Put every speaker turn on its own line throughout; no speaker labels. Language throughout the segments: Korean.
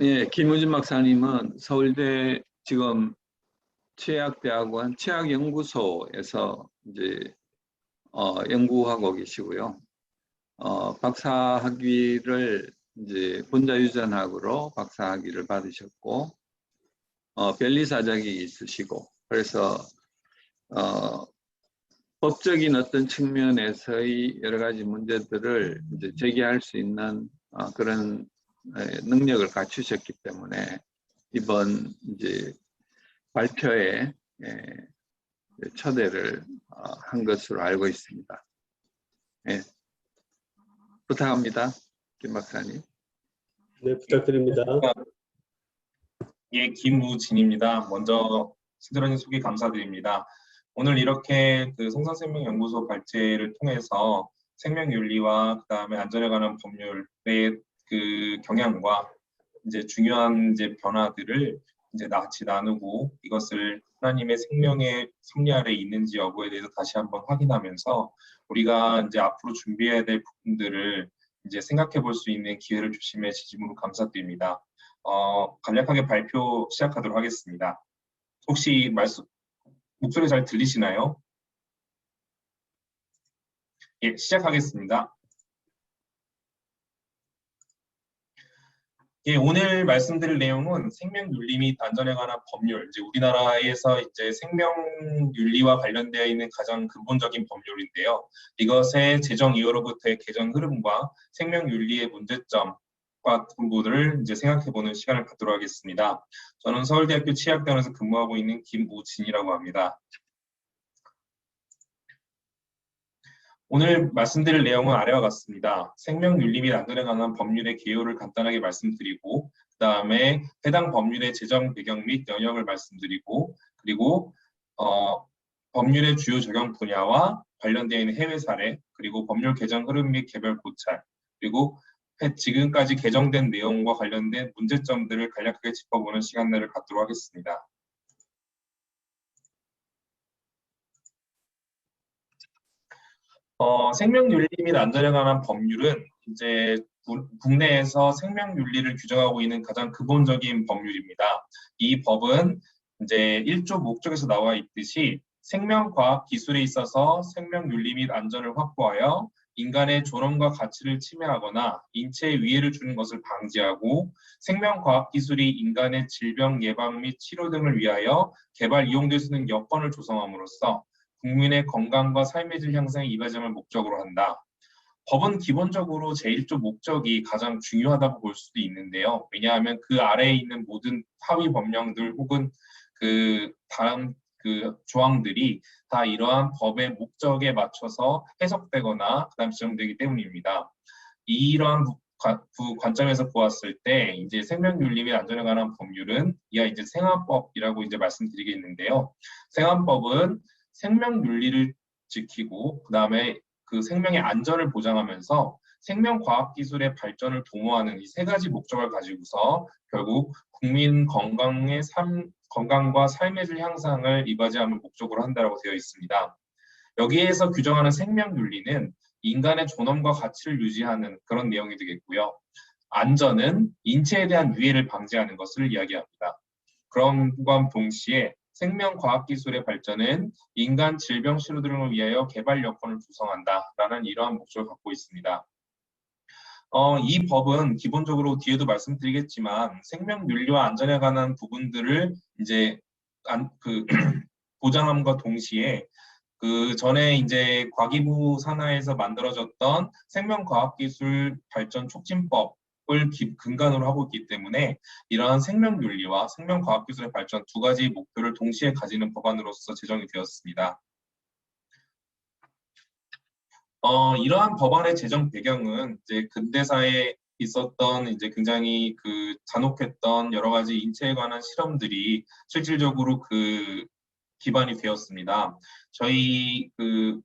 예, 김우진 박사님은 서울대 지금 최악대학원 최악연구소에서 이제 연구하고 계시고요. 박사학위를 이제 분자유전학으로 박사학위를 받으셨고, 변리사작이 있으시고, 그래서 법적인 어떤 측면에서의 여러 가지 문제들을 이제 제기할 수 있는 그런 능력을 갖추셨기 때문에 이번 이제 발표에 초대를 한 것으로 알고 있습니다. 예, 부탁합니다, 김 박사님.
네, 부탁드립니다.
예, 김우진입니다. 먼저 친절한 소개 감사드립니다. 오늘 이렇게 그 성산생명연구소 발제를 통해서 생명윤리와 그다음에 안전에 관한 법률의 그 경향과 이제 중요한 이제 변화들을 이제 같이 나누고 이것을 하나님의 생명의 섭리 아래 있는지 여부에 대해서 다시 한번 확인하면서 우리가 이제 앞으로 준비해야 될 부분들을 이제 생각해 볼 수 있는 기회를 주심에 진심으로 감사드립니다. 간략하게 발표 시작하도록 하겠습니다. 혹시 목소리 잘 들리시나요? 예, 시작하겠습니다. 예, 오늘 말씀드릴 내용은 생명윤리 및 안전에 관한 법률, 이제 우리나라에서 이제 생명윤리와 관련되어 있는 가장 근본적인 법률인데요. 이것의 제정 이후로부터의 개정 흐름과 생명윤리의 문제점 부분을 이제 생각해보는 시간을 갖도록 하겠습니다. 저는 서울대학교 치의학대학원에서 근무하고 있는 김우진이라고 합니다. 오늘 말씀드릴 내용은 아래와 같습니다. 생명윤리 및 안전에 관한 법률의 개요를 간단하게 말씀드리고 그 다음에 해당 법률의 제정 배경 및 영역을 말씀드리고 그리고 법률의 주요 적용 분야와 관련되어 있는 해외 사례 그리고 법률 개정 흐름 및 개별 고찰 그리고 지금까지 개정된 내용과 관련된 문제점들을 간략하게 짚어보는 시간들을 갖도록 하겠습니다. 생명윤리 및 안전에 관한 법률은 이제 국내에서 생명윤리를 규정하고 있는 가장 근본적인 법률입니다. 이 법은 이제 1조 목적에서 나와 있듯이 생명과학 기술에 있어서 생명윤리 및 안전을 확보하여 인간의 존엄과 가치를 침해하거나 인체에 위해를 주는 것을 방지하고 생명과학기술이 인간의 질병 예방 및 치료 등을 위하여 개발 이용될 수 있는 여건을 조성함으로써 국민의 건강과 삶의 질 향상에 이바지함을 목적으로 한다. 법은 기본적으로 제1조 목적이 가장 중요하다고 볼 수도 있는데요. 왜냐하면 그 아래에 있는 모든 하위 법령들 혹은 그 다음 그 조항들이 다 이러한 법의 목적에 맞춰서 해석되거나 그다음 지정되기 때문입니다. 이러한 관점에서 보았을 때 이제 생명윤리 및 안전에 관한 법률은 이하 이제 생안법이라고 이제 말씀드리겠는데요. 생안법은 생명윤리를 지키고 그다음에 그 생명의 안전을 보장하면서 생명과학기술의 발전을 도모하는 이 세 가지 목적을 가지고서 결국 국민 건강과 삶의 질 향상을 이바지함을 목적으로 한다고 되어 있습니다. 여기에서 규정하는 생명윤리는 인간의 존엄과 가치를 유지하는 그런 내용이 되겠고요. 안전은 인체에 대한 위해를 방지하는 것을 이야기합니다. 그럼과 동시에 생명과학기술의 발전은 인간 질병 치료 등을 위하여 개발 여건을 조성한다라는 이러한 목적을 갖고 있습니다. 이 법은 기본적으로 뒤에도 말씀드리겠지만 생명윤리와 안전에 관한 부분들을 이제 보장함과 동시에 그 전에 이제 과기부 산하에서 만들어졌던 생명과학기술 발전 촉진법 을 근간으로 하고 있기 때문에 이러한 생명윤리와 생명과학기술의 발전 두 가지 목표를 동시에 가지는 법안으로서 제정이 되었습니다. 이러한 법안의 제정 배경은 이제 근대사에 있었던 이제 굉장히 그 잔혹했던 여러 가지 인체에 관한 실험들이 실질적으로 그 기반이 되었습니다. 저희 그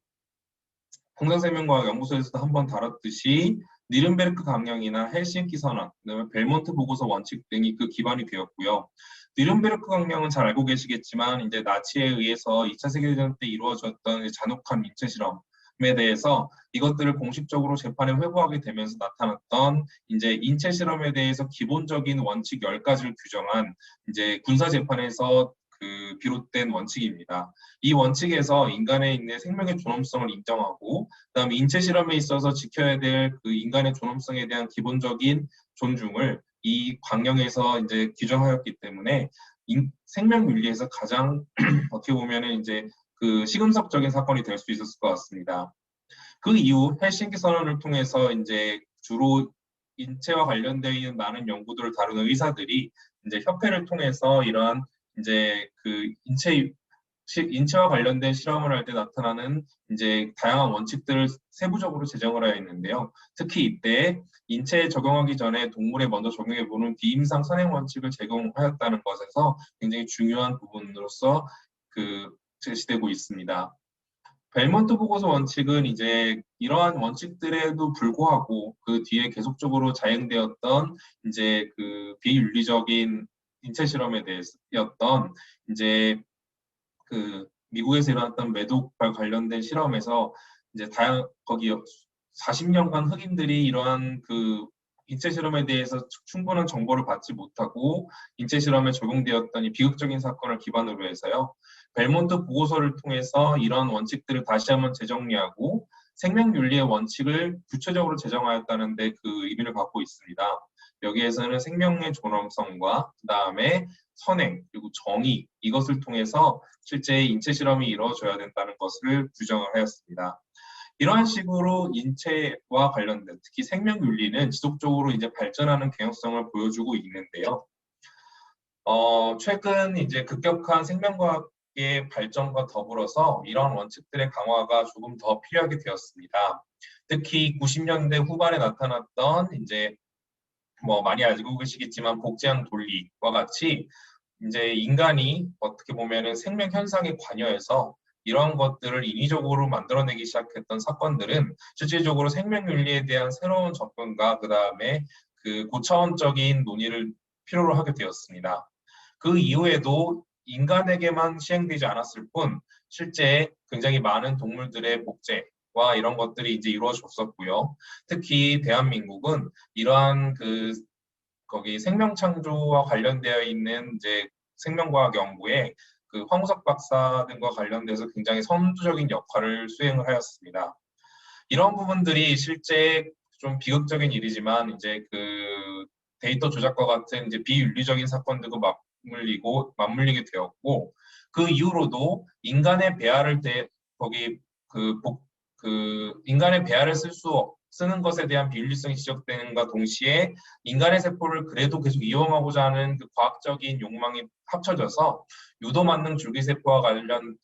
성산생명과학연구소에서도 한번 다뤘듯이 니른베르크 강령이나 헬싱키 선언, 그다음에 벨몬트 보고서 원칙 등이 그 기반이 되었고요. 니른베르크 강령은 잘 알고 계시겠지만 이제 나치에 의해서 2차 세계대전 때 이루어졌던 잔혹한 민체 실험, 대해서 이것들을 공식적으로 재판에 회부하게 되면서 나타났던 이제 인체 실험에 대해서 기본적인 원칙 10가지를 규정한 이제 군사 재판에서 비롯된 원칙입니다. 이 원칙에서 인간에 있는 생명의 존엄성을 인정하고, 그다음에 인체 실험에 있어서 지켜야 될 그 인간의 존엄성에 대한 기본적인 존중을 이 강령에서 이제 규정하였기 때문에 생명윤리에서 가장 어떻게 보면은 이제 시금석적인 사건이 될 수 있었을 것 같습니다. 그 이후 헬싱키 선언을 통해서 이제 주로 인체와 관련되어 있는 많은 연구들을 다루는 의사들이 이제 협회를 통해서 이러한 이제 인체와 관련된 실험을 할 때 나타나는 이제 다양한 원칙들을 세부적으로 제정을 하여 있는데요. 특히 이때 인체에 적용하기 전에 동물에 먼저 적용해 보는 비임상 선행 원칙을 제공하였다는 것에서 굉장히 중요한 부분으로서 제시되고 있습니다. 벨몬트 보고서 원칙은 이제 이러한 원칙들에도 불구하고 그 뒤에 계속적으로 자행되었던 이제 비윤리적인 인체 실험에 대해서였던 이제 미국에서 일어났던 매독과 관련된 실험에서 이제 거기 40년간 흑인들이 이러한 인체 실험에 대해서 충분한 정보를 받지 못하고 인체 실험에 적용되었던 이 비극적인 사건을 기반으로 해서요. 벨몬트 보고서를 통해서 이런 원칙들을 다시 한번 재정리하고 생명윤리의 원칙을 구체적으로 제정하였다는 데 그 의미를 갖고 있습니다. 여기에서는 생명의 존엄성과 그다음에 선행 그리고 정의 이것을 통해서 실제 인체 실험이 이루어져야 된다는 것을 규정을 하였습니다. 이러한 식으로 인체와 관련된 특히 생명윤리는 지속적으로 이제 발전하는 경향성을 보여주고 있는데요. 최근 이제 급격한 생명과학의 발전과 더불어서 이러한 원칙들의 강화가 조금 더 필요하게 되었습니다. 특히 90년대 후반에 나타났던 이제 많이 알고 계시겠지만 복제형 논리와 같이 이제 인간이 어떻게 보면은 생명 현상에 관여해서 이런 것들을 인위적으로 만들어내기 시작했던 사건들은 실질적으로 생명윤리에 대한 새로운 접근과 그다음에 고차원적인 논의를 필요로 하게 되었습니다. 그 이후에도 인간에게만 시행되지 않았을 뿐 실제 굉장히 많은 동물들의 복제와 이런 것들이 이제 이루어졌었고요. 특히 대한민국은 이러한 거기 생명창조와 관련되어 있는 이제 생명과학 연구에 황우석 박사 등과 관련돼서 굉장히 선두적인 역할을 수행을 하였습니다. 이런 부분들이 실제 좀 비극적인 일이지만 이제 데이터 조작과 같은 이제 비윤리적인 사건들과 맞물리게 되었고 그 이후로도 인간의 배아를 인간의 배아를 쓰는 것에 대한 비윤리성이 지적되는과 동시에 인간의 세포를 그래도 계속 이용하고자 하는 과학적인 욕망이 합쳐져서 유도만능 줄기세포와 같은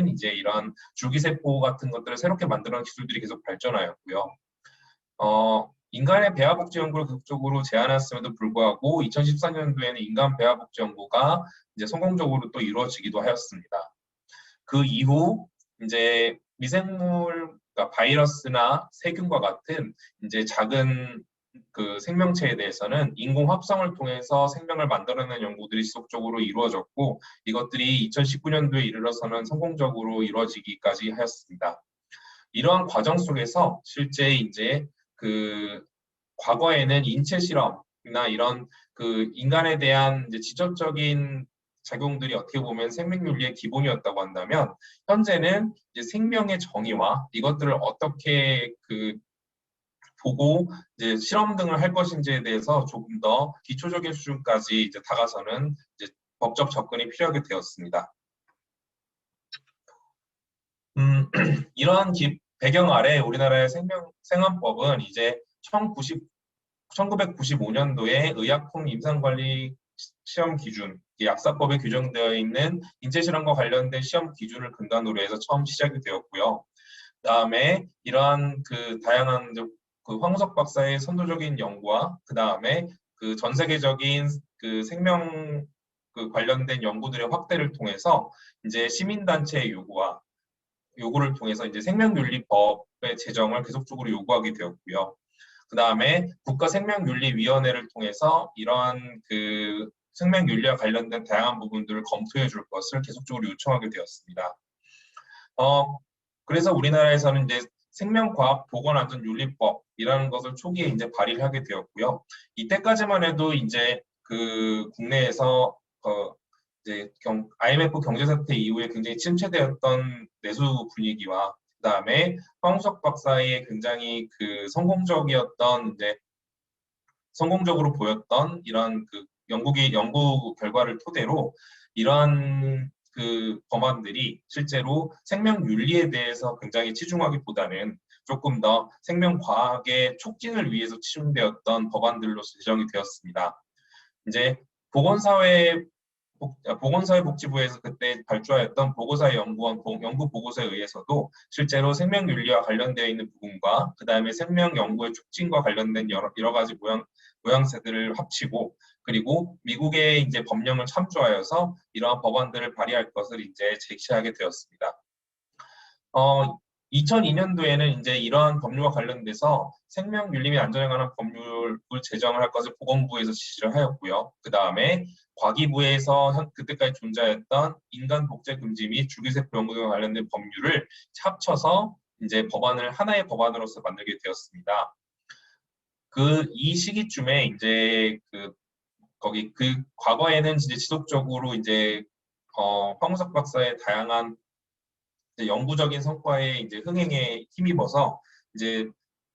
이제 이런 줄기세포 같은 것들을 새롭게 만드는 기술들이 계속 발전하였고요. 인간의 배아 복제 연구를 극적으로 제안했음에도 불구하고 2014년도에는 인간 배아 복제 연구가 이제 성공적으로 또 이루어지기도 하였습니다. 그 이후 이제 미생물, 그러니까 바이러스나 세균과 같은 이제 작은 생명체에 대해서는 인공 합성을 통해서 생명을 만들어내는 연구들이 지속적으로 이루어졌고 이것들이 2019년도에 이르러서는 성공적으로 이루어지기까지 하였습니다. 이러한 과정 속에서 실제 이제 과거에는 인체 실험이나 이런 인간에 대한 이제 지적적인 작용들이 어떻게 보면 생명윤리의 기본이었다고 한다면 현재는 이제 생명의 정의와 이것들을 어떻게 보고 이제 실험 등을 할 것인지에 대해서 조금 더 기초적인 수준까지 이제 다가서는 이제 법적 접근이 필요하게 되었습니다. 이러한 배경 아래 우리나라의 생환법은 이제 1995년도에 의약품 임상관리 시험 기준, 약사법에 규정되어 있는 인체실험과 관련된 시험 기준을 근간으로 해서 처음 시작이 되었고요. 그다음에 이러한 다양한 황우석 박사의 선도적인 연구와 그다음에 전 세계적인 생명 관련된 연구들의 확대를 통해서 이제 시민단체의 요구를 통해서 이제 생명윤리법의 제정을 계속적으로 요구하게 되었고요. 그다음에 국가생명윤리위원회를 통해서 이러한 생명윤리와 관련된 다양한 부분들을 검토해 줄 것을 계속적으로 요청하게 되었습니다. 그래서 우리나라에서는 이제 생명과학보건안전윤리법이라는 것을 초기에 이제 발의를 하게 되었고요. 이때까지만 해도 이제 그 국내에서 이제 IMF 경제 사태 이후에 굉장히 침체되었던 내수 분위기와 그다음에 황우석 박사의 굉장히 그 성공적으로 보였던 이런 그 연구 결과를 토대로 이러한 그 법안들이 실제로 생명윤리에 대해서 굉장히 치중하기보다는 조금 더 생명과학의 촉진을 위해서 치중되었던 법안들로 제정이 되었습니다. 이제 보건사회복지부에서 그때 발주하였던 보고사연구원 연구 보고서에 의해서도 실제로 생명윤리와 관련되어 있는 부분과 그 다음에 생명연구의 촉진과 관련된 여러 가지 모양새들을 합치고 그리고 미국의 이제 법령을 참조하여서 이러한 법안들을 발의할 것을 이제 제시하게 되었습니다. 2002년도에는 이제 이러한 법률과 관련돼서 생명윤리 및 안전에 관한 법률을 제정을 할 것을 보건부에서 지시를 하였고요. 그 다음에 과기부에서 그때까지 존재했던 인간복제금지 및 줄기세포 연구 등과 관련된 법률을 합쳐서 이제 하나의 법안으로서 만들게 되었습니다. 이 시기쯤에 이제 과거에는 이제 지속적으로 이제 황우석 박사의 다양한 연구적인 성과의 이제 흥행에 힘입어서 이제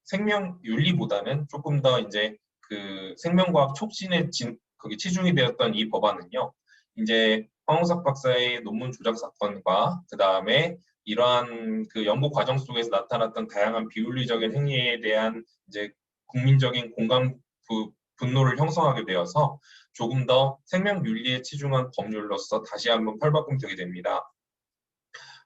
생명윤리보다는 조금 더 이제 그 생명과학 촉진에 치중이 되었던 이 법안은요. 이제 황우석 박사의 논문 조작 사건과 그 다음에 이러한 그 연구 과정 속에서 나타났던 다양한 비윤리적인 행위에 대한 이제 국민적인 공감 분노를 형성하게 되어서 조금 더 생명윤리에 치중한 법률로서 다시 한번 팔바꿈되게 됩니다.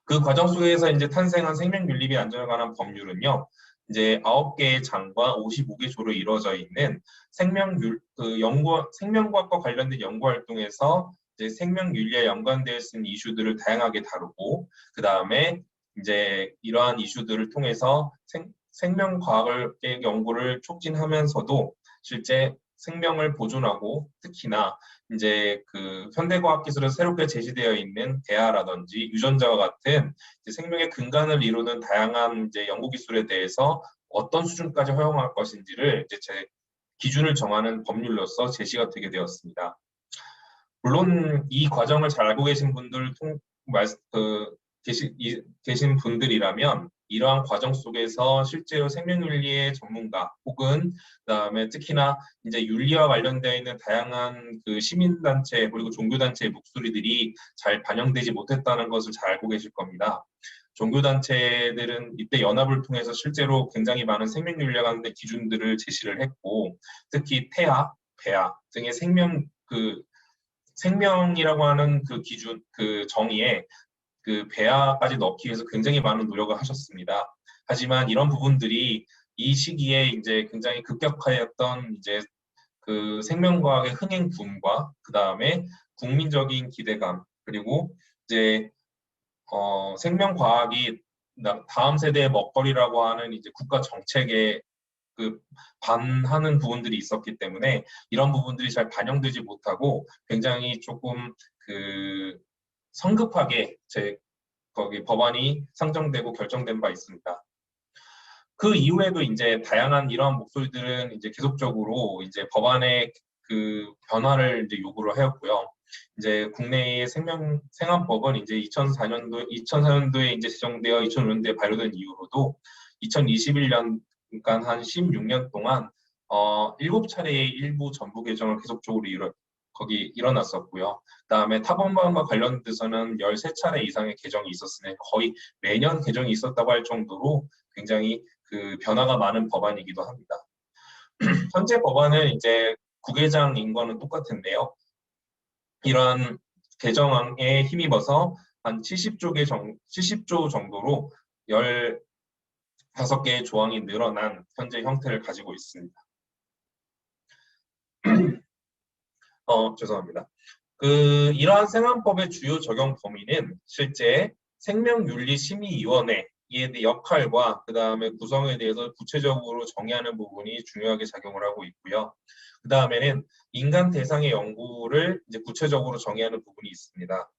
그 과정 속에서 이제 탄생한 생명윤리 및 안전에 관한 법률은요. 이제 9개의 장과 55개 조로 이루어져 있는 생명과학과 관련된 연구 활동에서 이제 생명윤리에 연관되어 있는 이슈들을 다양하게 다루고 그 다음에 이제 이러한 이슈들을 통해서 생명과학의 연구를 촉진하면서도 실제 생명을 보존하고 특히나 이제 그 현대과학기술에 새롭게 제시되어 있는 대하라든지 유전자와 같은 이제 생명의 근간을 이루는 다양한 이제 연구기술에 대해서 어떤 수준까지 허용할 것인지를 이제 기준을 정하는 법률로서 제시가 되게 되었습니다. 물론 이 과정을 잘 알고 계신 계신 분들이라면 이러한 과정 속에서 실제로 생명윤리의 전문가 혹은 그다음에 특히나 이제 윤리와 관련되어 있는 다양한 그 시민단체 그리고 종교단체의 목소리들이 잘 반영되지 못했다는 것을 잘 알고 계실 겁니다. 종교단체들은 이때 연합을 통해서 실제로 굉장히 많은 생명윤리와 관련된 기준들을 제시를 했고 특히 태아, 배아 등의 생명이라고 하는 그 기준, 그 정의에 그 배아까지 넣기 위해서 굉장히 많은 노력을 하셨습니다. 하지만 이런 부분들이 이 시기에 이제 굉장히 급격하였던 이제 그 생명과학의 흥행 붐과 그 다음에 국민적인 기대감 그리고 이제 생명과학이 다음 세대의 먹거리라고 하는 이제 국가 정책에 반하는 부분들이 있었기 때문에 이런 부분들이 잘 반영되지 못하고 굉장히 조금 성급하게 거기 법안이 상정되고 결정된 바 있습니다. 그 이후에도 이제 다양한 이러한 목소리들은 이제 계속적으로 이제 법안의 그 변화를 이제 요구를 하였고요. 이제 국내의 생안법은 이제 2004년도에 이제 제정되어 2005년도에 발효된 이후로도 2021년 그러니까 한 16년 동안 7차례의 일부 전부 개정을 계속적으로 일어났었고요. 그다음에 타법안과 관련돼서는 13차례 이상의 개정이 있었으니 거의 매년 개정이 있었다고 할 정도로 굉장히 그 변화가 많은 법안이기도 합니다. 현재 법안은 이제 구개장인 거는 똑같은데요. 이러한 개정에 힘입어서 한 70조 정도로 15개의 조항이 늘어난 현재 형태를 가지고 있습니다. 죄송합니다. 이러한 생안법의 주요 적용 범위는 실제 생명윤리심의위원회의 역할과 그 다음에 구성에 대해서 구체적으로 정의하는 부분이 중요하게 작용을 하고 있고요. 그 다음에는 인간 대상의 연구를 이제 구체적으로 정의하는 부분이 있습니다.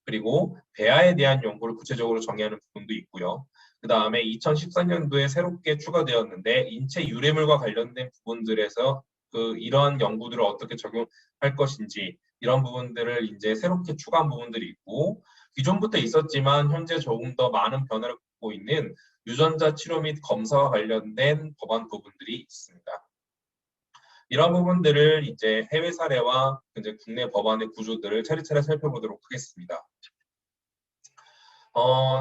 그리고 배아에 대한 연구를 구체적으로 정의하는 부분도 있고요. 그 다음에 2014년도에 새롭게 추가되었는데 인체 유래물과 관련된 부분들에서 이런 연구들을 어떻게 적용할 것인지 이런 부분들을 이제 새롭게 추가한 부분들이 있고 기존부터 있었지만 현재 조금 더 많은 변화를 갖고 있는 유전자 치료 및 검사와 관련된 법안 부분들이 있습니다. 이런 부분들을 이제 해외 사례와 이제 국내 법안의 구조들을 차례차례 살펴보도록 하겠습니다.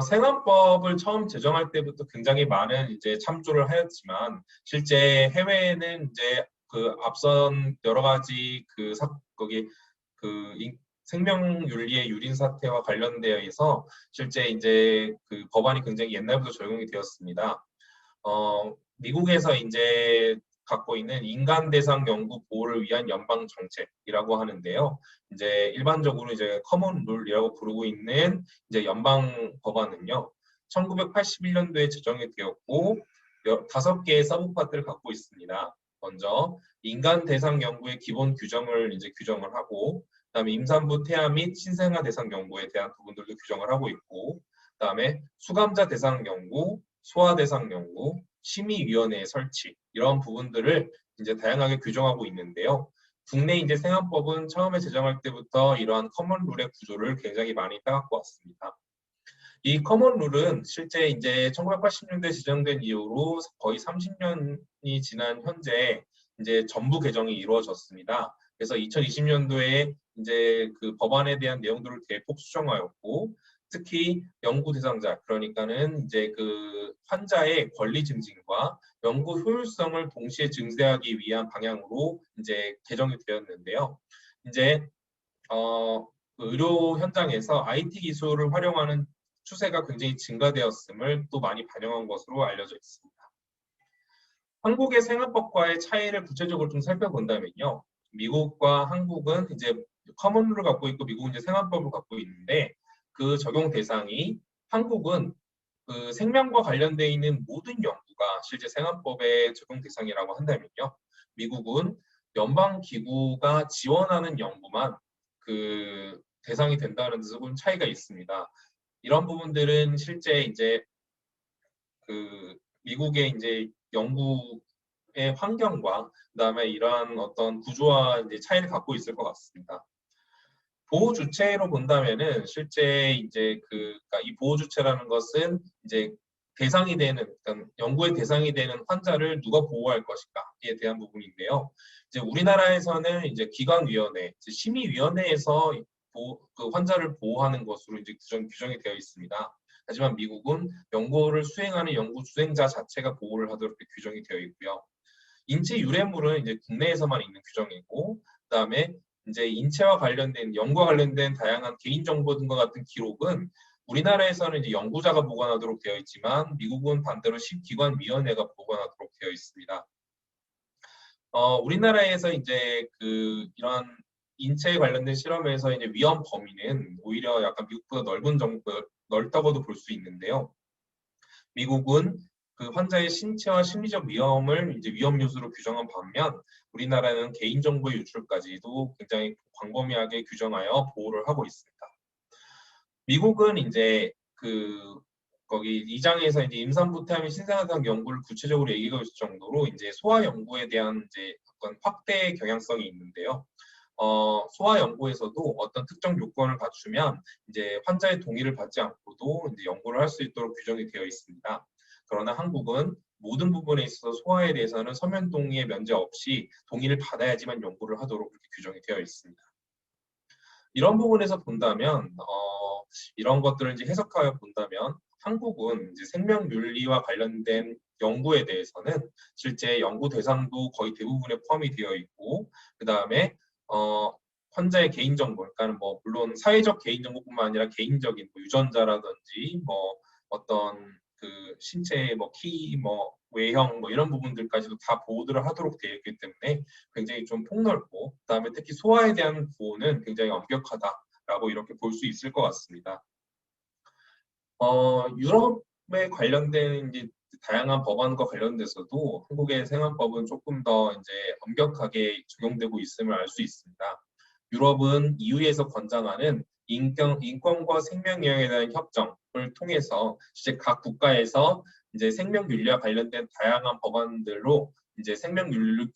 생환법을 처음 제정할 때부터 굉장히 많은 이제 참조를 하였지만 실제 해외에는 이제 앞선 여러 가지 생명윤리의 유린 사태와 관련되어서 실제 이제 법안이 굉장히 옛날부터 적용이 되었습니다. 미국에서 이제 갖고 있는 인간 대상 연구 보호를 위한 연방 정책이라고 하는데요. 이제 일반적으로 이제 커먼 룰이라고 부르고 있는 이제 연방 법안은요. 1981년도에 제정이 되었고 5개의 서브 파트를 갖고 있습니다. 먼저 인간 대상 연구의 기본 규정을 이제 규정을 하고 그다음에 임산부 태아 및 신생아 대상 연구에 대한 부분들도 규정을 하고 있고 그다음에 수감자 대상 연구, 소아 대상 연구, 심의위원회의 설치 이런 부분들을 이제 다양하게 규정하고 있는데요. 국내 이제 생환법은 처음에 제정할 때부터 이러한 커먼 룰의 구조를 굉장히 많이 따갖고 왔습니다. 이 커먼 룰은 실제 이제 1980년대 제정된 이후로 거의 30년이 지난 현재 이제 전부 개정이 이루어졌습니다. 그래서 2020년도에 이제 법안에 대한 내용들을 대폭 수정하였고 특히 연구 대상자 그러니까는 이제 환자의 권리 증진과 연구 효율성을 동시에 증대하기 위한 방향으로 이제 개정이 되었는데요. 이제 의료 현장에서 IT 기술을 활용하는 추세가 굉장히 증가되었음을 또 많이 반영한 것으로 알려져 있습니다. 한국의 생활법과의 차이를 구체적으로 좀 살펴본다면요. 미국과 한국은 이제 커먼룰을 갖고 있고 미국은 이제 생활법을 갖고 있는데 그 적용 대상이 한국은 생명과 관련되어 있는 모든 연구가 실제 생활법의 적용 대상이라고 한다면요. 미국은 연방기구가 지원하는 연구만 대상이 된다는 데서 차이가 있습니다. 이런 부분들은 실제 이제 미국의 이제 연구의 환경과 그다음에 이러한 어떤 구조와 이제 차이를 갖고 있을 것 같습니다. 보호 주체로 본다면은 실제 이제 그러니까 이 보호 주체라는 것은 이제 대상이 되는 그러니까 연구의 대상이 되는 환자를 누가 보호할 것인가에 대한 부분인데요. 이제 우리나라에서는 이제 기관위원회, 심의위원회에서 환자를 보호하는 것으로 이제 규정이 되어 있습니다. 하지만 미국은 연구를 수행하는 연구 수행자 자체가 보호를 하도록 규정이 되어 있고요. 인체 유래물은 이제 국내에서만 있는 규정이고, 그다음에 이제 인체와 관련된 연구와 관련된 다양한 개인정보 등과 같은 기록은 우리나라에서는 이제 연구자가 보관하도록 되어 있지만 미국은 반대로 심기관위원회가 보관하도록 되어 있습니다. 우리나라에서 이제 이런 인체에 관련된 실험에서 이제 위험 범위는 오히려 약간 미국보다 넓다고도 볼 수 있는데요. 미국은 환자의 신체와 심리적 위험을 이제 위험 요소로 규정한 반면 우리나라는 개인정보의 유출까지도 굉장히 광범위하게 규정하여 보호를 하고 있습니다. 미국은 이제 거기 2장에서 이제 임산부 태아 및 신생아 대상 연구를 구체적으로 얘기하고 있을 정도로 이제 소아 연구에 대한 이제 어떤 확대 경향성이 있는데요. 소아 연구에서도 어떤 특정 요건을 갖추면 이제 환자의 동의를 받지 않고도 이제 연구를 할 수 있도록 규정이 되어 있습니다. 그러나 한국은 모든 부분에 있어서 소아에 대해서는 서면 동의의 면제 없이 동의를 받아야지만 연구를 하도록 그렇게 규정이 되어 있습니다. 이런 부분에서 본다면 이런 것들을 이제 해석하여 본다면 한국은 이제 생명윤리와 관련된 연구에 대해서는 실제 연구 대상도 거의 대부분에 포함이 되어 있고 그 다음에 환자의 개인정보, 그러니까 뭐 물론 사회적 개인정보뿐만 아니라 개인적인 유전자라든지 뭐 어떤 신체의 뭐 키, 뭐 외형, 뭐 이런 부분들까지도 다 보호를 하도록 되어 있기 때문에 굉장히 좀 폭넓고, 그다음에 특히 소아에 대한 보호는 굉장히 엄격하다라고 이렇게 볼 수 있을 것 같습니다. 유럽에 관련된 이제 다양한 법안과 관련돼서도 한국의 생활법은 조금 더 이제 엄격하게 적용되고 있음을 알 수 있습니다. 유럽은 EU에서 권장하는 인권과 생명유형에 대한 협정을 통해서 이제 각 국가에서 이제 생명윤리와 관련된 다양한 법안들로 이제 생명윤리를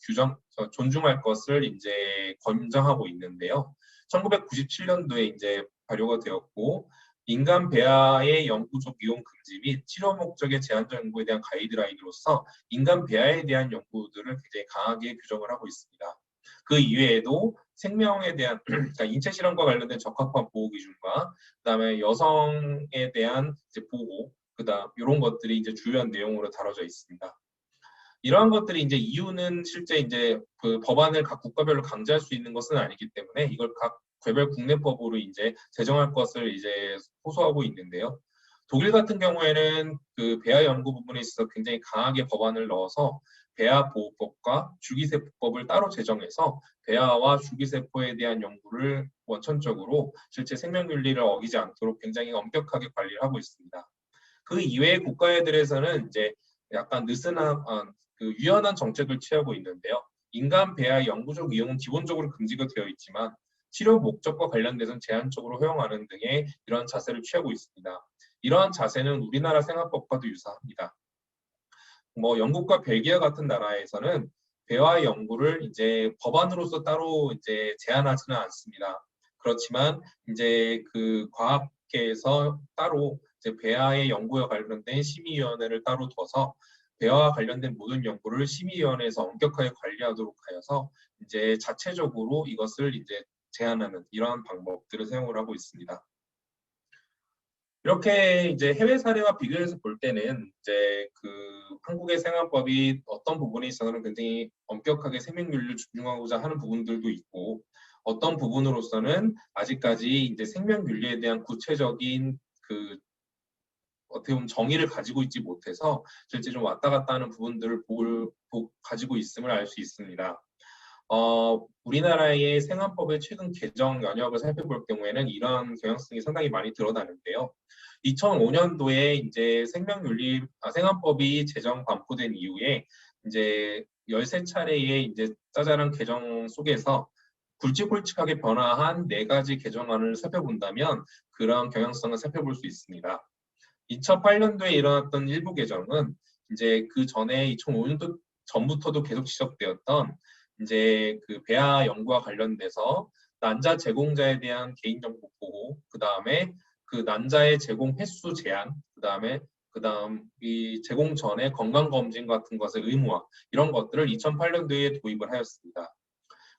존중할 것을 이제 권장하고 있는데요. 1997년도에 이제 발효가 되었고, 인간 배아의 영구적 이용 금지 및 치료 목적의 제한적 연구에 대한 가이드라인으로서 인간 배아에 대한 연구들을 굉장히 강하게 규정을 하고 있습니다. 그 이외에도 생명에 대한 그러니까 인체 실험과 관련된 적합한 보호 기준과 그다음에 여성에 대한 이제 보호, 그다음 이런 것들이 이제 주요한 내용으로 다뤄져 있습니다. 이러한 것들이 이제 이유는 실제 이제 그 법안을 각 국가별로 강제할 수 있는 것은 아니기 때문에 이걸 각 개별 국내법으로 이제 제정할 것을 이제 호소하고 있는데요. 독일 같은 경우에는 그 배아 연구 부분에 있어서 굉장히 강하게 법안을 넣어서 배아 보호법과 줄기세포법을 따로 제정해서 배아와 줄기세포에 대한 연구를 원천적으로 실제 생명윤리를 어기지 않도록 굉장히 엄격하게 관리를 하고 있습니다. 그 이외의 국가들에서는 이제 약간 느슨한 그 유연한 정책을 취하고 있는데요. 인간 배아 영구적 이용은 기본적으로 금지가 되어 있지만 치료 목적과 관련돼서는 제한적으로 허용하는 등의 이런 자세를 취하고 있습니다. 이러한 자세는 우리나라 생활법과도 유사합니다. 뭐 영국과 벨기에 같은 나라에서는 배아 연구를 이제 법안으로서 따로 이제 제한하지는 않습니다. 그렇지만 이제 그 과학계에서 따로 이제 배아의 연구와 관련된 심의위원회를 따로 둬서 배아와 관련된 모든 연구를 심의위원회에서 엄격하게 관리하도록 하여서 이제 자체적으로 이것을 이제 제한하는 이러한 방법들을 사용을 하고 있습니다. 이렇게 이제 해외 사례와 비교해서 볼 때는 이제 그 한국의 생활법이 어떤 부분에 있어서는 굉장히 엄격하게 생명윤리를 존중하고자 하는 부분들도 있고 어떤 부분으로서는 아직까지 이제 생명윤리에 대한 구체적인 그 어떻게 보면 정의를 가지고 있지 못해서 실제 좀 왔다 갔다 하는 부분들을 가지고 있음을 알 수 있습니다. 우리나라의 생활법의 최근 개정 연역을 살펴볼 경우에는 이러한 경향성이 상당히 많이 드러나는데요. 2005년도에 이제 생활법이 제정 반포된 이후에 이제 13차례의 이제 짜잘한 개정 속에서 굵직굵직하게 변화한 4가지 개정안을 살펴본다면 그런 경향성을 살펴볼 수 있습니다. 2008년도에 일어났던 일부 개정은 이제 그 전에 2005년도 전부터도 계속 지적되었던 이제 그 배아 연구와 관련돼서 난자 제공자에 대한 개인정보 보호, 그 다음에 그 난자의 제공 횟수 제한, 그 다음 이 제공 전에 건강검진 같은 것의 의무화 이런 것들을 2008년도에 도입을 하였습니다.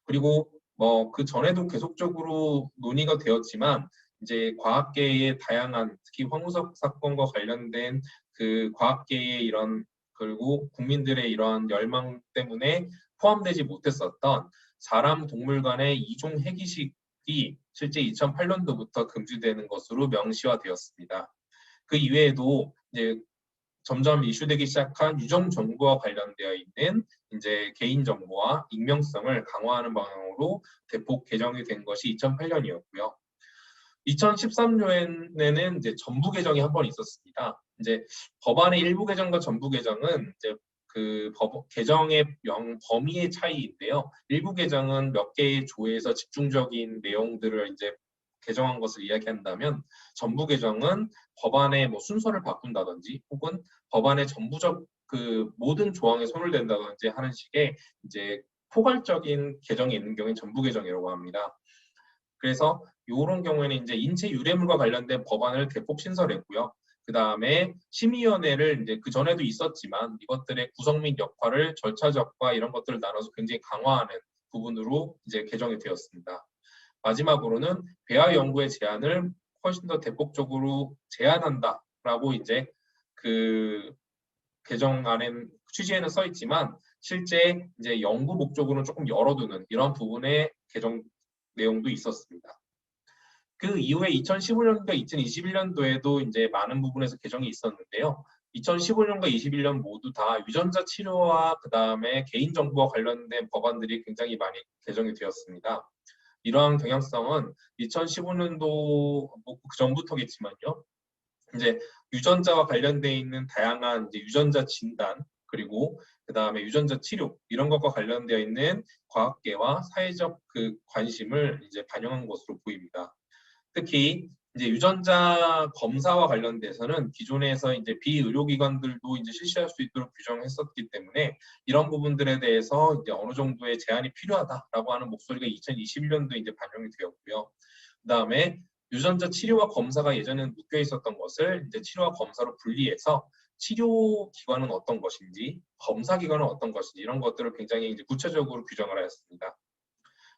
그리고 뭐 그 전에도 계속적으로 논의가 되었지만 이제 과학계의 다양한 특히 황우석 사건과 관련된 그 과학계의 이런 그리고 국민들의 이러한 열망 때문에 포함되지 못했었던 사람 동물 간의 이종 해기식이 실제 2008년도부터 금지되는 것으로 명시화되었습니다. 그 이외에도 이제 점점 이슈되기 시작한 유정 정보와 관련되어 있는 이제 개인 정보와 익명성을 강화하는 방향으로 대폭 개정이 된 것이 2008년이었고요. 2013년에는 이제 전부 개정이 한 번 있었습니다. 이제 법안의 일부 개정과 전부 개정은 이제 그 개정의 범위의 차이인데요. 일부 개정은 몇 개의 조에서 집중적인 내용들을 이제 개정한 것을 이야기한다면 전부 개정은 법안의 뭐 순서를 바꾼다든지 혹은 법안의 전부적 그 모든 조항에 손을 댄다든지 하는 식의 이제 포괄적인 개정이 있는 경우에 전부 개정이라고 합니다. 그래서 이런 경우에는 이제 인체 유래물과 관련된 법안을 대폭 신설했고요. 그 다음에 심의위원회를 이제 그 전에도 있었지만 이것들의 구성 및 역할을 절차적과 이런 것들을 나눠서 굉장히 강화하는 부분으로 이제 개정이 되었습니다. 마지막으로는 배아 연구의 제한을 훨씬 더 대폭적으로 제한한다라고 이제 그 개정안에 취지에는 써 있지만 실제 이제 연구 목적으로는 조금 열어두는 이런 부분의 개정 내용도 있었습니다. 그 이후에 2015년과 2021년도에도 이제 많은 부분에서 개정이 있었는데요. 2015년과 2021년 모두 다 유전자 치료와 그 다음에 개인정보와 관련된 법안들이 굉장히 많이 개정이 되었습니다. 이러한 경향성은 2015년도 뭐그 전부터겠지만요. 이제 유전자와 관련되어 있는 다양한 이제 유전자 진단 그리고 그 다음에 유전자 치료 이런 것과 관련되어 있는 과학계와 사회적 그 관심을 이제 반영한 것으로 보입니다. 특히 이제 유전자 검사와 관련돼서는 기존에서 이제 비의료기관들도 이제 실시할 수 있도록 규정했었기 때문에 이런 부분들에 대해서 이제 어느 정도의 제한이 필요하다라고 하는 목소리가 2021년도에 이제 반영이 되었고요. 그다음에 유전자 치료와 검사가 예전에는 묶여 있었던 것을 이제 치료와 검사로 분리해서 치료 기관은 어떤 것인지, 검사 기관은 어떤 것인지 이런 것들을 굉장히 이제 구체적으로 규정을 하였습니다.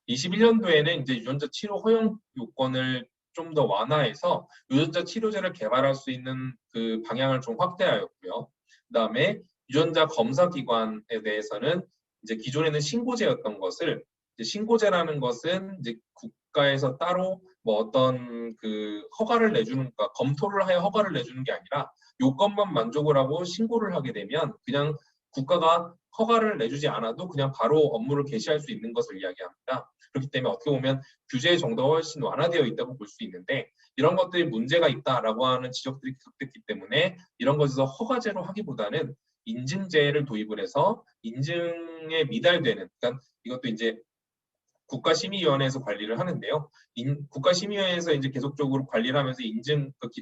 21년도에는 이제 유전자 치료 허용 요건을 좀 더 완화해서 유전자 치료제를 개발할 수 있는 그 방향을 좀 확대하였고요. 그다음에 유전자 검사 기관에 대해서는 이제 기존에는 신고제였던 것을 이제 신고제라는 것은 이제 국가에서 따로 뭐 어떤 그 허가를 내주는 까 검토를 하여 허가를 내주는 게 아니라 요건만 만족을 하고 신고를 하게 되면 그냥 국가가 허가를 내주지 않아도 그냥 바로 업무를 개시할 수 있는 것을 이야기합니다. 그렇기 때문에 어떻게 보면 규제 정도가 훨씬 완화되어 있다고 볼 수 있는데 이런 것들이 문제가 있다라고 하는 지적들이 계속됐기 때문에 이런 것에서 허가제로 하기보다는 인증제를 도입을 해서 인증에 미달되는, 그러니까 이것도 이제 국가심의위원회에서 관리를 하는데요. 국가심의위원회에서 이제 계속적으로 관리를 하면서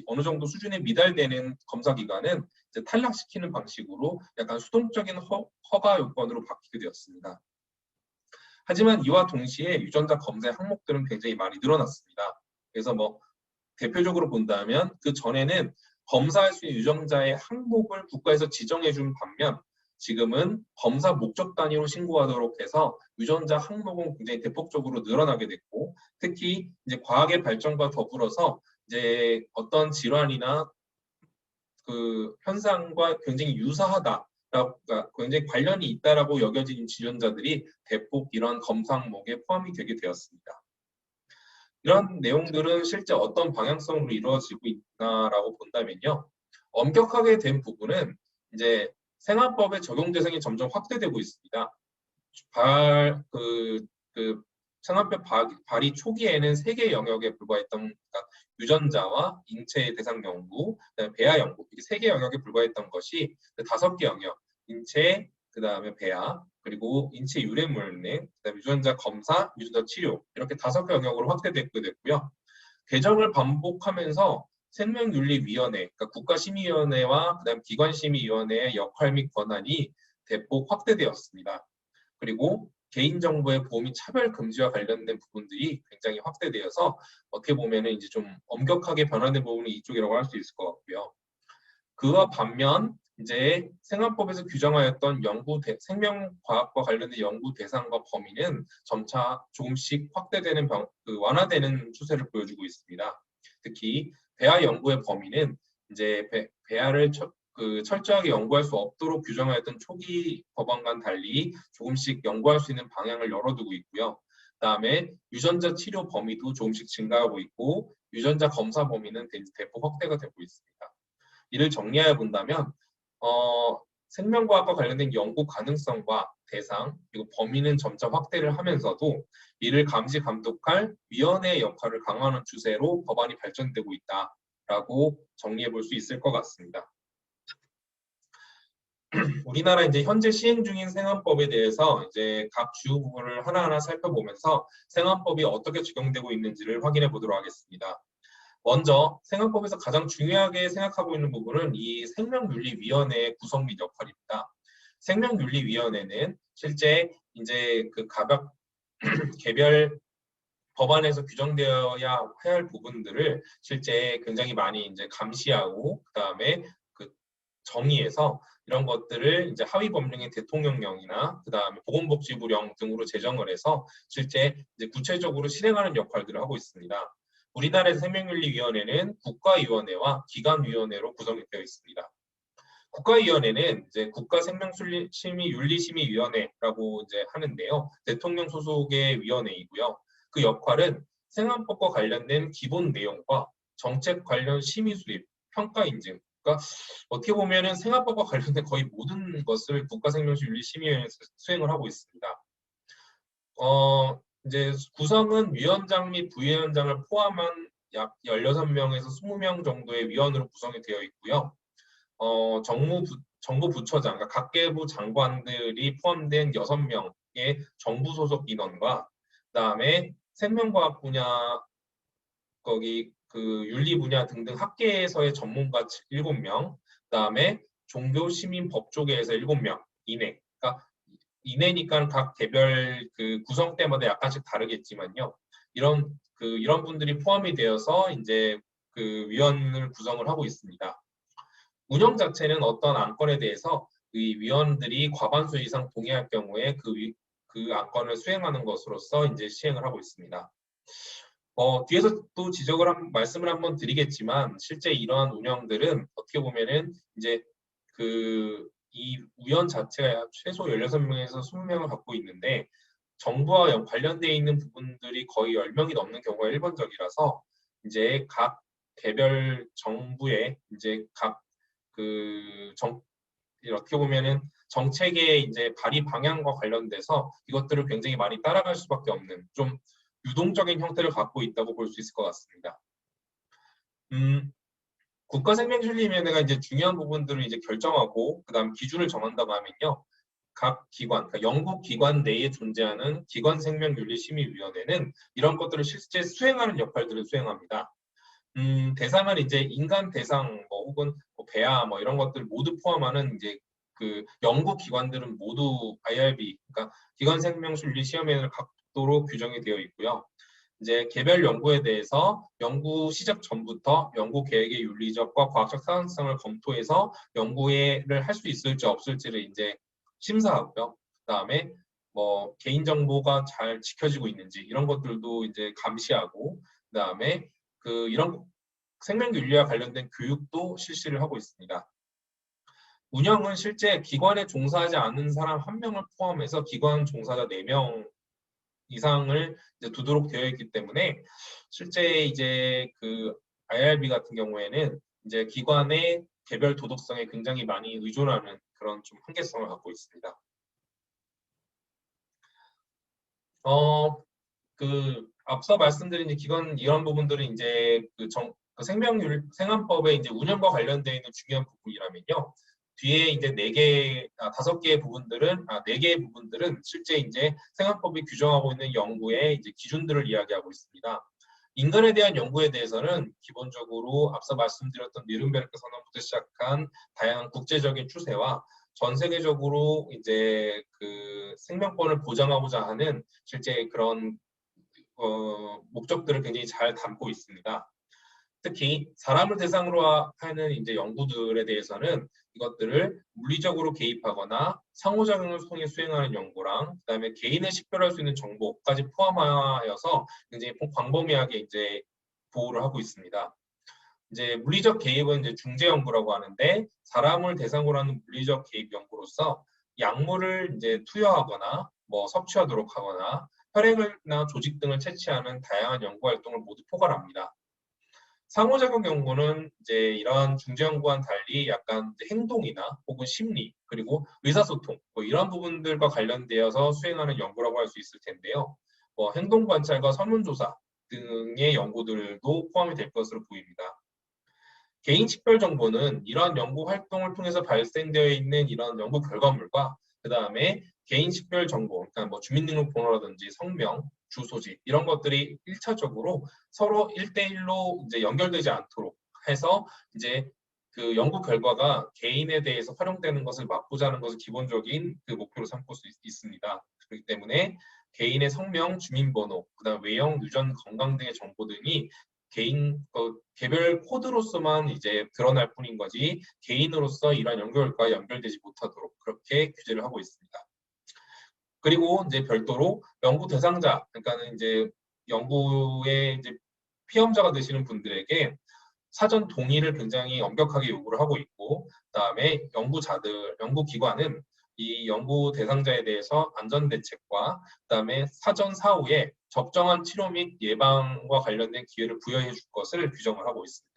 어느 정도 수준에 미달되는 검사기관은 이제 탈락시키는 방식으로 약간 수동적인 허가 요건으로 바뀌게 되었습니다. 하지만 이와 동시에 유전자 검사의 항목들은 굉장히 많이 늘어났습니다. 그래서 뭐 대표적으로 본다면 그 전에는 검사할 수 있는 유전자의 항목을 국가에서 지정해 준 반면 지금은 검사 목적 단위로 신고하도록 해서 유전자 항목은 굉장히 대폭적으로 늘어나게 됐고 특히 이제 과학의 발전과 더불어서 이제 어떤 질환이나 그 현상과 굉장히 유사하다. 그러니까 굉장히 관련이 있다라고 여겨지는 유전자들이 대폭 이런 검사 항목에 포함이 되게 되었습니다. 이런 내용들은 실제 어떤 방향성으로 이루어지고 있나라고 본다면요. 엄격하게 된 부분은 이제 생활법의 적용 대상이 점점 확대되고 있습니다. 생활법 발의 초기에는 3개 영역에 불과했던 그러니까 유전자와 인체 대상 연구, 그다음에 배아 연구 이렇게 3개 영역에 불과했던 것이 5개 영역, 인체, 그다음에 배아, 그리고 인체 유래물능, 그다음에 유전자 검사, 유전자 치료 이렇게 5개 영역으로 확대되게 됐고요. 개정을 반복하면서 생명윤리위원회, 그러니까 국가심의위원회와 그다음 기관심의위원회의 역할 및 권한이 대폭 확대되었습니다. 그리고 개인정보의 보호 및 차별 금지와 관련된 부분들이 굉장히 확대되어서 어떻게 보면은 이제 좀 엄격하게 변화된 부분이 이쪽이라고 할 수 있을 것 같고요. 그와 반면 이제 생활법에서 규정하였던 생명과학과 관련된 연구 대상과 범위는 점차 조금씩 확대되는 완화되는 추세를 보여주고 있습니다. 특히 배아 연구의 범위는 이제 배아를 철저하게 연구할 수 없도록 규정하였던 초기 법안과는 달리 조금씩 연구할 수 있는 방향을 열어두고 있고요. 그다음에 유전자 치료 범위도 조금씩 증가하고 있고 유전자 검사 범위는 대폭 확대가 되고 있습니다. 이를 정리하여 본다면 생명과학과 관련된 연구 가능성과 대상 그리고 범위는 점차 확대를 하면서도 이를 감시 감독할 위원회의 역할을 강화하는 추세로 법안이 발전되고 있다라고 정리해 볼 수 있을 것 같습니다. 우리나라 이제 현재 시행 중인 생활법에 대해서 이제 각 주요 부분을 하나하나 살펴보면서 생활법이 어떻게 적용되고 있는지를 확인해 보도록 하겠습니다. 먼저 생활법에서 가장 중요하게 생각하고 있는 부분은 이 생명윤리위원회의 구성 및 역할입니다. 생명윤리위원회는 실제 이제 그 개별 법안에서 규정되어야 할 부분들을 실제 굉장히 많이 이제 감시하고 그다음에 그 정의해서 이런 것들을 이제 하위 법령의 대통령령이나 그다음에 보건복지부령 등으로 제정을 해서 실제 이제 구체적으로 실행하는 역할들을 하고 있습니다. 우리나라의 생명윤리위원회는 국가위원회와 기관위원회로 구성이 되어 있습니다. 국가위원회는 이제 국가생명윤리심의위원회라고 이제 하는데요. 대통령 소속의 위원회이고요. 그 역할은 생활법과 관련된 기본 내용과 정책 관련 심의 수립, 평가 인증. 그러니까 어떻게 보면은 생활법과 관련된 거의 모든 것을 국가생명윤리심의위원회에서 수행을 하고 있습니다. 이제 구성은 위원장 및 부위원장을 포함한 약 16명에서 20명 정도의 위원으로 구성이 되어 있고요. 정부 부처장, 그러니까 각계부 장관들이 포함된 6명의 정부 소속 인원과 그다음에 생명과학 분야 거기 그 윤리 분야 등등 학계에서의 전문가 7명, 그다음에 종교 시민 법조계에서 7명 이내. 그러니까 이내니까 각 개별 그 구성 때마다 약간씩 다르겠지만요. 이런 분들이 포함이 되어서 이제 그 위원을 구성을 하고 있습니다. 운영 자체는 어떤 안건에 대해서 이 위원들이 과반수 이상 동의할 경우에 그 안건을 수행하는 것으로서 이제 시행을 하고 있습니다. 뒤에서 또 말씀을 한번 드리겠지만 실제 이러한 운영들은 어떻게 보면은 이제 이 위원 자체가 최소 16명에서 20명을 갖고 있는데 정부와 관련되어 있는 부분들이 거의 10명이 넘는 경우가 일반적이라서 이제 각 개별 정부의 이제 어떻게 보면은 정책의 이제 발의 방향과 관련돼서 이것들을 굉장히 많이 따라갈 수밖에 없는 좀 유동적인 형태를 갖고 있다고 볼 수 있을 것 같습니다. 국가생명윤리위원회가 이제 중요한 부분들을 이제 결정하고 그다음 기준을 정한다고 하면요. 각 기관, 그러니까 연구기관 내에 존재하는 기관생명윤리심의위원회는 이런 것들을 실제 수행하는 역할들을 수행합니다. 대상을 이제 인간 대상 혹은 배아 이런 것들 모두 포함하는 이제 그 연구기관들은 모두 IRB, 그러니까 기관생명윤리시험회를 갖도록 규정이 되어 있고요. 이제 개별 연구에 대해서 연구 시작 전부터 연구 계획의 윤리적과 과학적 타당성을 검토해서 연구를 할 수 있을지 없을지를 이제 심사하고요. 그다음에 개인 정보가 잘 지켜지고 있는지 이런 것들도 이제 감시하고 그다음에 이런 생명윤리와 관련된 교육도 실시를 하고 있습니다. 운영은 실제 기관에 종사하지 않는 사람 1명을 포함해서 기관 종사자 4명 이상을 이제 두도록 되어 있기 때문에 실제 이제 그 IRB 같은 경우에는 이제 기관의 개별 도덕성에 굉장히 많이 의존하는 그런 좀 한계성을 갖고 있습니다. 앞서 말씀드린 기관 이런 부분들은 이제 생명생활법의 이제 운영과 관련되어 있는 중요한 부분이라면요. 뒤에 이제 5개의 부분들은 4개의 부분들은 실제 이제 생활법이 규정하고 있는 연구의 이제 기준들을 이야기하고 있습니다. 인간에 대한 연구에 대해서는 기본적으로 앞서 말씀드렸던 뉘른베르크 선언부터 시작한 다양한 국제적인 추세와 전 세계적으로 이제 그 생명권을 보장하고자 하는 실제 그런 목적들을 굉장히 잘 담고 있습니다. 특히 사람을 대상으로 하는 이제 연구들에 대해서는 이것들을 물리적으로 개입하거나 상호작용을 통해 수행하는 연구랑 그다음에 개인을 식별할 수 있는 정보까지 포함하여서 굉장히 광범위하게 이제 보호를 하고 있습니다. 이제 물리적 개입은 이제 중재 연구라고 하는데 사람을 대상으로 하는 물리적 개입 연구로서 약물을 이제 투여하거나 섭취하도록 하거나 혈액이나 조직 등을 채취하는 다양한 연구 활동을 모두 포괄합니다. 상호작용 연구는 이제 이러한 중재 연구와는 달리 약간 행동이나 혹은 심리 그리고 의사소통 이런 부분들과 관련되어서 수행하는 연구라고 할 수 있을 텐데요. 행동 관찰과 설문조사 등의 연구들도 포함이 될 것으로 보입니다. 개인 식별 정보는 이러한 연구 활동을 통해서 발생되어 있는 이런 연구 결과물과 그 다음에 개인 식별 정보, 그러니까 주민등록번호라든지 성명, 주소지 이런 것들이 1차적으로 서로 1대1로 이제 연결되지 않도록 해서 이제 그 연구 결과가 개인에 대해서 활용되는 것을 막고자 하는 것을 기본적인 그 목표로 삼고 수 있습니다. 그렇기 때문에 개인의 성명, 주민번호, 그다음 외형, 유전, 건강 등의 정보 등이 개별 코드로서만 이제 드러날 뿐인 거지 개인으로서 이러한 연결과 연결되지 못하도록 그렇게 규제를 하고 있습니다. 그리고 이제 별도로 연구 대상자, 그러니까는 이제 연구의 이제 피험자가 되시는 분들에게 사전 동의를 굉장히 엄격하게 요구를 하고 있고, 그다음에 연구기관은 이 연구 대상자에 대해서 안전 대책과 그다음에 사전 사후에 적정한 치료 및 예방과 관련된 기회를 부여해 줄 것을 규정을 하고 있습니다.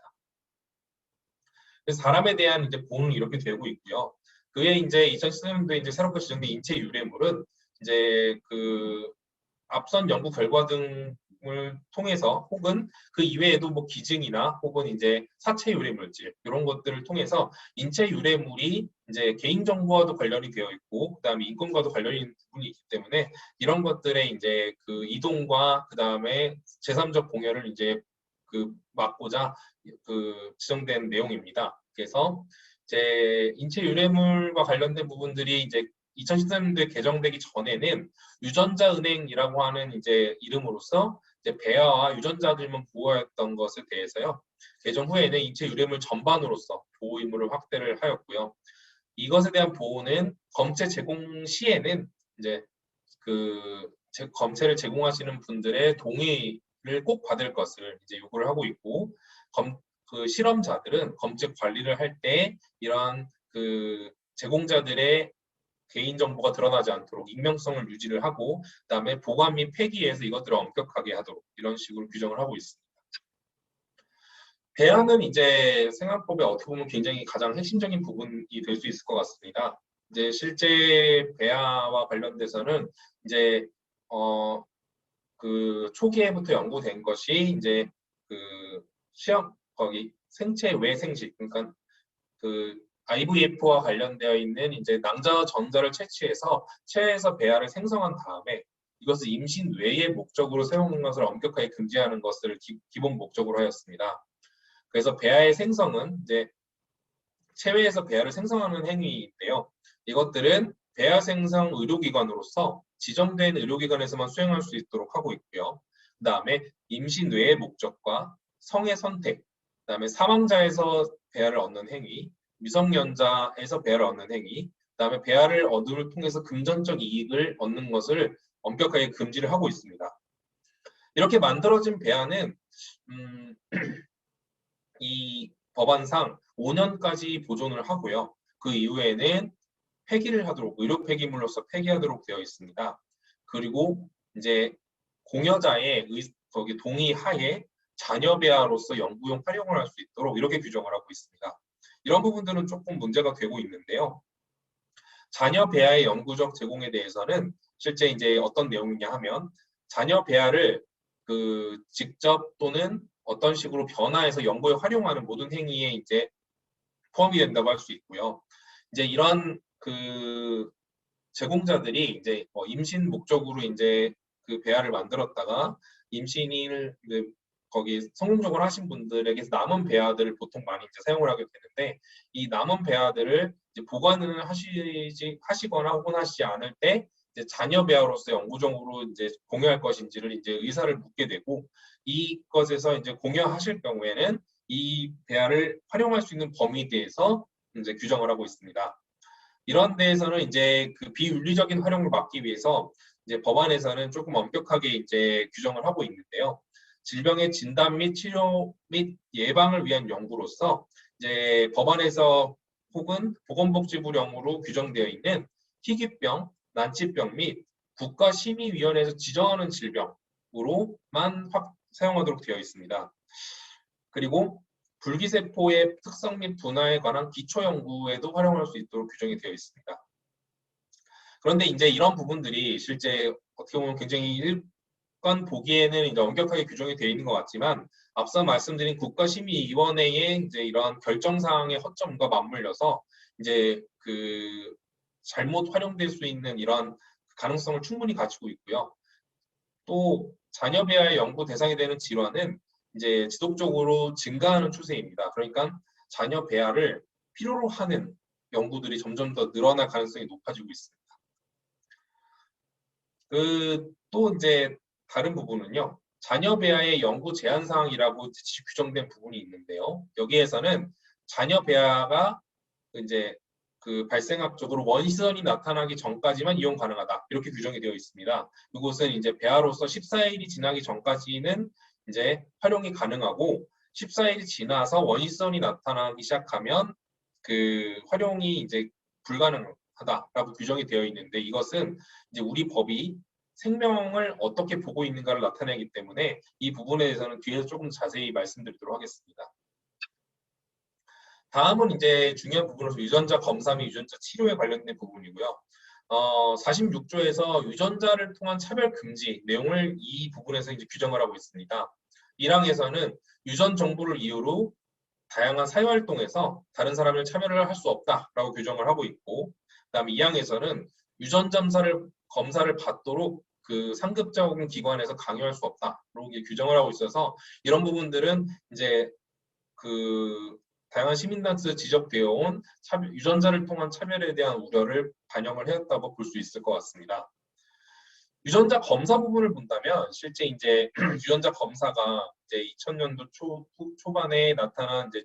그래서 사람에 대한 이제 보호는 이렇게 되고 있고요. 그에 이제 2014년도에 이제 새롭게 지정된 인체 유래물은 이제 그 앞선 연구 결과 등을 통해서 혹은 그 이외에도 기증이나 혹은 이제 사체 유래물질 이런 것들을 통해서 인체 유래물이 이제 개인 정보와도 관련이 되어 있고 그다음에 인권과도 관련이 있는 부분이 있기 때문에 이런 것들의 이제 그 이동과 그다음에 제3적 공여를 이제 막고자 지정된 내용입니다. 그래서 이제 인체 유래물과 관련된 부분들이 이제 2013년도에 개정되기 전에는 유전자 은행이라고 하는 이제 이름으로서 이제 배아와 유전자들만 보호했던 것에 대해서요. 개정 후에는 인체 유래물 전반으로서 보호 의무를 확대를 하였고요. 이것에 대한 보호는 검체 제공 시에는 이제 검체를 제공하시는 분들의 동의를 꼭 받을 것을 이제 요구를 하고 있고, 실험자들은 검체 관리를 할 때 이러한 제공자들의 개인정보가 드러나지 않도록 익명성을 유지를 하고, 그다음에 보관 및 폐기에서 이것들을 엄격하게 하도록 이런 식으로 규정을 하고 있습니다. 배아는 이제 생활법에 어떻게 보면 굉장히 가장 핵심적인 부분이 될 수 있을 것 같습니다. 이제 실제 배아와 관련돼서는 이제 초기에부터 연구된 것이 이제 생체 외생식, 그러니까 IVF와 관련되어 있는 이제 낭자 전자를 채취해서 체에서 배아를 생성한 다음에 이것을 임신 외의 목적으로 사용하는 것을 엄격하게 금지하는 것을 기본 목적으로 하였습니다. 그래서 배아의 생성은 이제 체외에서 배아를 생성하는 행위인데요. 이것들은 배아 생성 의료기관으로서 지정된 의료기관에서만 수행할 수 있도록 하고 있고요. 그 다음에 임신 외의 목적과 성의 선택, 그 다음에 사망자에서 배아를 얻는 행위, 미성년자에서 배아를 얻는 행위, 그 다음에 배아를 얻음을 통해서 금전적 이익을 얻는 것을 엄격하게 금지를 하고 있습니다. 이렇게 만들어진 배아는 이 법안상 5년까지 보존을 하고요. 그 이후에는 폐기를 하도록, 의료 폐기물로서 폐기하도록 되어 있습니다. 그리고 이제 공여자의 동의 하에 자녀 배아로서 연구용 활용을 할 수 있도록 이렇게 규정을 하고 있습니다. 이런 부분들은 조금 문제가 되고 있는데요. 자녀 배아의 영구적 제공에 대해서는 실제 이제 어떤 내용이냐 하면 자녀 배아를 직접 또는 어떤 식으로 변화해서 연구에 활용하는 모든 행위에 이제 포함이 된다고 할 수 있고요. 이제 이런 제공자들이 이제 임신 목적으로 이제 배아를 만들었다가 임신을 거기 성공적으로 하신 분들에게서 남은 배아들을 보통 많이 이제 사용을 하게 되는데, 이 남은 배아들을 이제 보관을 하시거나 혹은 하시지 않을 때 이제 자녀 배아로서 영구적으로 이제 공여할 것인지를 이제 의사를 묻게 되고, 이것에서 이제 공여하실 경우에는 이 배아를 활용할 수 있는 범위에 대해서 이제 규정을 하고 있습니다. 이런 데에서는 이제 비윤리적인 활용을 막기 위해서 이제 법안에서는 조금 엄격하게 이제 규정을 하고 있는데요. 질병의 진단 및 치료 및 예방을 위한 연구로서 이제 법안에서 혹은 보건복지부령으로 규정되어 있는 희귀병, 난치병 및 국가심의위원회에서 지정하는 질병으로만 사용하도록 되어 있습니다. 그리고 불기세포의 특성 및 분화에 관한 기초 연구에도 활용할 수 있도록 규정이 되어 있습니다. 그런데 이제 이런 부분들이 실제 어떻게 보면 굉장히 일반 보기에는 이제 엄격하게 규정이 되어 있는 것 같지만, 앞서 말씀드린 국가심의위원회의 이제 이런 결정사항의 허점과 맞물려서 이제 잘못 활용될 수 있는 이런 가능성을 충분히 가지고 있고요. 또 자녀 배아의 연구 대상이 되는 질환은 이제 지속적으로 증가하는 추세입니다. 그러니까 자녀 배아를 필요로 하는 연구들이 점점 더 늘어날 가능성이 높아지고 있습니다. 또 이제 다른 부분은요, 자녀 배아의 연구 제한 사항이라고 규정된 부분이 있는데요. 여기에서는 자녀 배아가 이제 발생학적으로 원시선이 나타나기 전까지만 이용 가능하다, 이렇게 규정이 되어 있습니다. 이것은 이제 배아로서 14일이 지나기 전까지는 이제 활용이 가능하고, 14일이 지나서 원시선이 나타나기 시작하면 활용이 이제 불가능하다라고 규정이 되어 있는데, 이것은 이제 우리 법이 생명을 어떻게 보고 있는가를 나타내기 때문에 이 부분에 대해서는 뒤에서 조금 자세히 말씀드리도록 하겠습니다. 다음은 이제 중요한 부분으로서 유전자 검사 및 유전자 치료에 관련된 부분이고요. 46조에서 유전자를 통한 차별 금지 내용을 이 부분에서 이제 규정을 하고 있습니다. 1항에서는 유전 정보를 이유로 다양한 사회활동에서 다른 사람을 차별을 할 수 없다라고 규정을 하고 있고, 그다음에 2항에서는 유전 검사를 받도록 그 상급자금 기관에서 강요할 수 없다. 이렇게 규정을 하고 있어서 이런 부분들은 이제 그 다양한 시민단체에서 지적되어 온 유전자를 통한 차별에 대한 우려를 반영을 해왔다고 볼 수 있을 것 같습니다. 유전자 검사 부분을 본다면 실제 이제 유전자 검사가 이제 2000년도 초반에 나타난 이제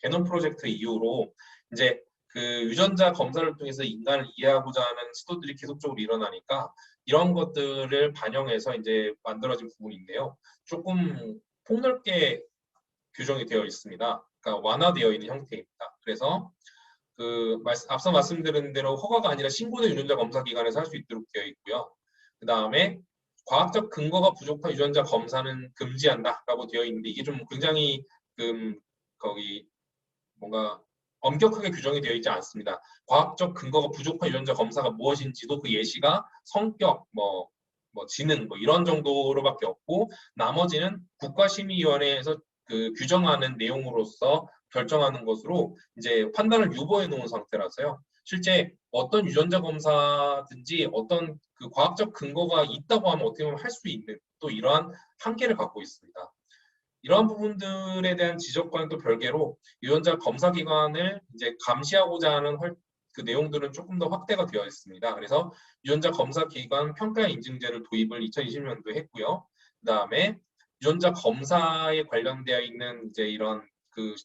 게놈 프로젝트 이후로 이제 그 유전자 검사를 통해서 인간을 이해하고자 하는 시도들이 계속적으로 일어나니까 이런 것들을 반영해서 이제 만들어진 부분인데요. 조금 폭넓게 규정이 되어 있습니다. 그러니까 완화되어 있는 형태입니다. 그래서 그 앞서 말씀드린 대로 허가가 아니라 신고된 유전자 검사 기관에서 할 수 있도록 되어 있고요. 그 다음에 과학적 근거가 부족한 유전자 검사는 금지한다라고 되어 있는데 이게 좀 굉장히 거기 뭔가 엄격하게 규정이 되어 있지 않습니다. 과학적 근거가 부족한 유전자 검사가 무엇인지도 그 예시가 성격, 뭐 지능 이런 정도로밖에 없고 나머지는 국가심의위원회에서 그 규정하는 내용으로서 결정하는 것으로 이제 판단을 유보해 놓은 상태라서요. 실제 어떤 유전자 검사든지 어떤 그 과학적 근거가 있다고 하면 어떻게 보면 할 수 있는 또 이러한 한계를 갖고 있습니다. 이러한 부분들에 대한 지적과는 또 별개로 유전자 검사 기관을 이제 감시하고자 하는 그 내용들은 조금 더 확대가 되어 있습니다. 그래서 유전자 검사 기관 평가 인증제를 도입을 2020년도에 했고요. 그다음에 유전자 검사에 관련되어 있는 이제 이런 그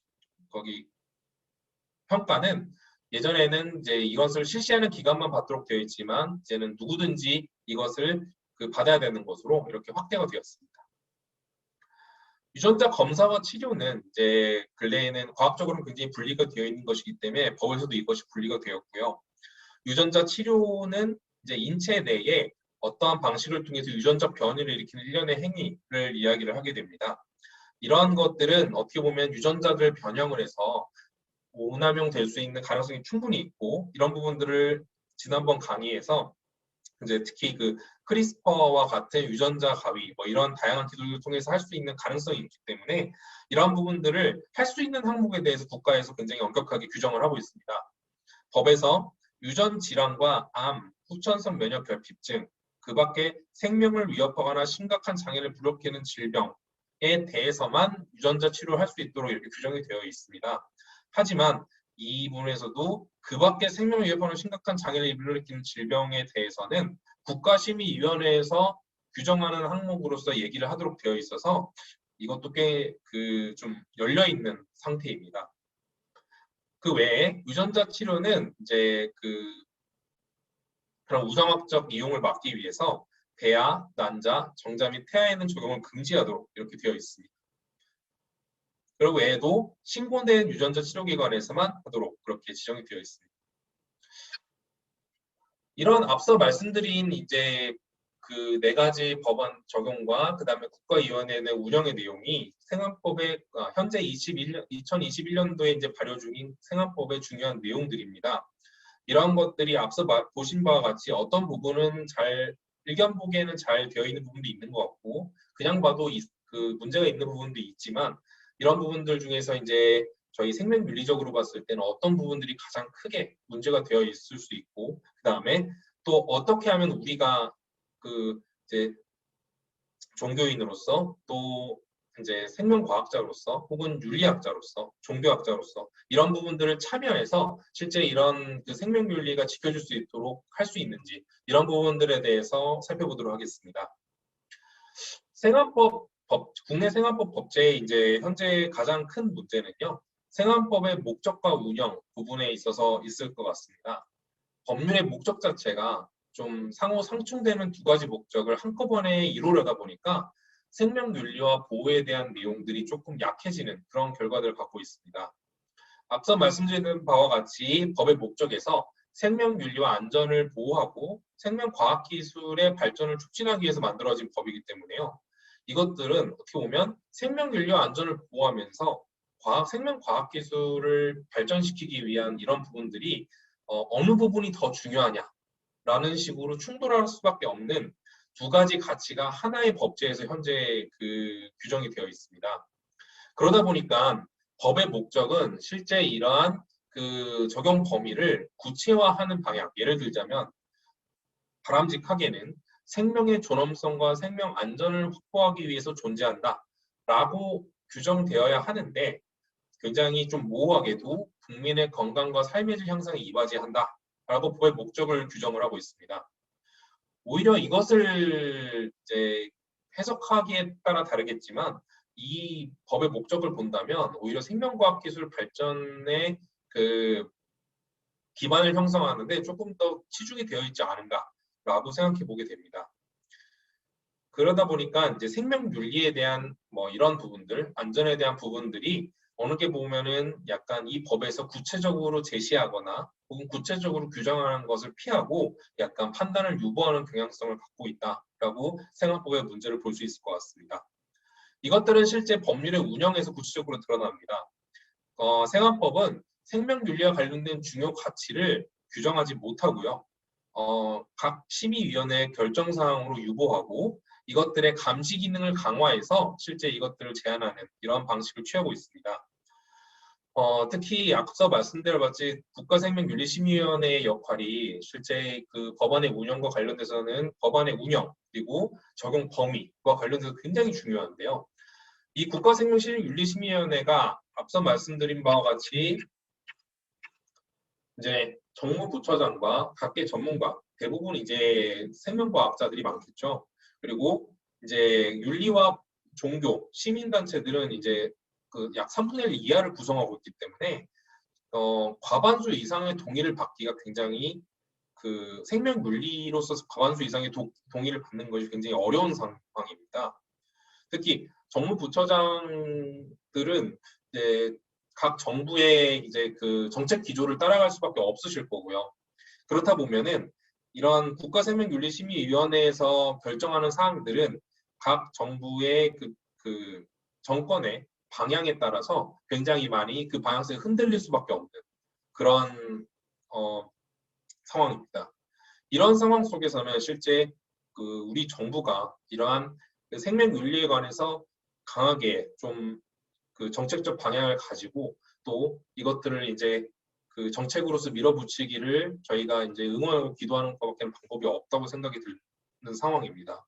거기 평가는 예전에는 이제 이것을 실시하는 기관만 받도록 되어 있지만 이제는 누구든지 이것을 그 받아야 되는 것으로 이렇게 확대가 되었습니다. 유전자 검사와 치료는 이제 근래에는 과학적으로는 굉장히 분리가 되어 있는 것이기 때문에 법에서도 이것이 분리가 되었고요. 유전자 치료는 이제 인체 내에 어떠한 방식을 통해서 유전적 변이를 일으키는 일련의 행위를 이야기를 하게 됩니다. 이러한 것들은 어떻게 보면 유전자들을 변형을 해서 오남용 될 수 있는 가능성이 충분히 있고 이런 부분들을 지난번 강의에서 이제 특히 그 크리스퍼와 같은 유전자 가위 이런 다양한 기술을 통해서 할 수 있는 가능성이 있기 때문에 이러한 부분들을 할 수 있는 항목에 대해서 국가에서 굉장히 엄격하게 규정을 하고 있습니다. 법에서 유전 질환과 암, 후천성 면역 결핍증, 그 밖에 생명을 위협하거나 심각한 장애를 불러일으키는 질병에 대해서만 유전자 치료를 할 수 있도록 이렇게 규정이 되어 있습니다. 하지만 이 부분에서도 그 밖에 생명을 위협하는 심각한 장애를 불러일으키는 질병에 대해서는 국가심의위원회에서 규정하는 항목으로서 얘기를 하도록 되어 있어서 이것도 꽤 좀 열려 있는 상태입니다. 그 외에 유전자 치료는 이제 그런 우상학적 이용을 막기 위해서 배아, 난자, 정자 및 태아에는 적용을 금지하도록 이렇게 되어 있습니다. 그리고 외에도 신고된 유전자 치료기관에서만 하도록 그렇게 지정이 되어 있습니다. 이런 앞서 말씀드린 이제 그 4가지 법안 적용과 그 다음에 국가위원회 내 운영의 내용이 생활법의 현재 2021년도에 이제 발효 중인 생활법의 중요한 내용들입니다. 이러한 것들이 앞서 보신 바와 같이 어떤 부분은 일견 보기에는 잘 되어 있는 부분도 있는 것 같고 그냥 봐도 그 문제가 있는 부분도 있지만 이런 부분들 중에서 이제 저희 생명윤리적으로 봤을 때는 어떤 부분들이 가장 크게 문제가 되어 있을 수 있고 그 다음에 또 어떻게 하면 우리가 이제 종교인으로서 또 이제 생명과학자로서 혹은 윤리학자로서 종교학자로서 이런 부분들을 참여해서 실제 이런 그 생명윤리가 지켜질 수 있도록 할 수 있는지 이런 부분들에 대해서 살펴보도록 하겠습니다. 국내 생활법 법제의 이제 현재 가장 큰 문제는요. 생활법의 목적과 운영 부분에 있어서 있을 것 같습니다. 법률의 목적 자체가 좀 상호 상충되는 2가지 목적을 한꺼번에 이루려다 보니까 생명윤리와 보호에 대한 내용들이 조금 약해지는 그런 결과들을 갖고 있습니다. 앞서 말씀드린 바와 같이 법의 목적에서 생명윤리와 안전을 보호하고 생명과학기술의 발전을 촉진하기 위해서 만들어진 법이기 때문에요. 이것들은 어떻게 보면 생명윤리와 안전을 보호하면서 생명과학기술을 발전시키기 위한 이런 부분들이 어느 부분이 더 중요하냐라는 식으로 충돌할 수밖에 없는 2가지 가치가 하나의 법제에서 현재 규정이 되어 있습니다. 그러다 보니까 법의 목적은 실제 이러한 적용 범위를 구체화하는 방향, 예를 들자면 바람직하게는 생명의 존엄성과 생명 안전을 확보하기 위해서 존재한다라고 규정되어야 하는데 굉장히 좀 모호하게도 국민의 건강과 삶의 질 향상에 이바지한다라고 법의 목적을 규정을 하고 있습니다. 오히려 이것을 이제 해석하기에 따라 다르겠지만 이 법의 목적을 본다면 오히려 생명과학기술 발전의 그 기반을 형성하는데 조금 더 치중이 되어 있지 않은가라고 생각해 보게 됩니다. 그러다 보니까 이제 생명윤리에 대한 뭐 이런 부분들, 안전에 대한 부분들이 어느 게 보면은 약간 이 법에서 구체적으로 제시하거나 혹은 구체적으로 규정하는 것을 피하고 약간 판단을 유보하는 경향성을 갖고 있다라고 생활법의 문제를 볼 수 있을 것 같습니다. 이것들은 실제 법률의 운영에서 구체적으로 드러납니다. 생활법은 생명윤리와 관련된 중요 가치를 규정하지 못하고요. 각 심의위원회 결정사항으로 유보하고 이것들의 감시 기능을 강화해서 실제 이것들을 제한하는 이런 방식을 취하고 있습니다. 특히 앞서 말씀드렸듯이 국가생명윤리심의위원회의 역할이 실제 그 법안의 운영과 관련돼서는 법안의 운영 그리고 적용 범위와 관련돼서 굉장히 중요한데요. 이 국가생명윤리심의위원회가 앞서 말씀드린 바와 같이 이제 정무부처장과 각계 전문가 대부분 이제 생명과학자들이 많겠죠. 그리고 이제 윤리와 종교 시민단체들은 이제 그 약 3분의 1 이하를 구성하고 있기 때문에 과반수 이상의 동의를 받기가 굉장히 그 생명윤리로서 과반수 이상의 동의를 받는 것이 굉장히 어려운 상황입니다. 특히 정무부처장들은 이제 각 정부의 이제 그 정책 기조를 따라갈 수밖에 없으실 거고요. 그렇다 보면은 이런 국가생명윤리심의위원회에서 결정하는 사항들은 각 정부의 그 정권의 방향에 따라서 굉장히 많이 그 방향성이 흔들릴 수밖에 없는 그런 상황입니다. 이런 상황 속에서는 실제 그 우리 정부가 이러한 그 생명윤리에 관해서 강하게 좀 그 정책적 방향을 가지고 또 이것들을 이제 그 정책으로서 밀어붙이기를 저희가 이제 응원하고 기도하는 것밖에 방법이 없다고 생각이 드는 상황입니다.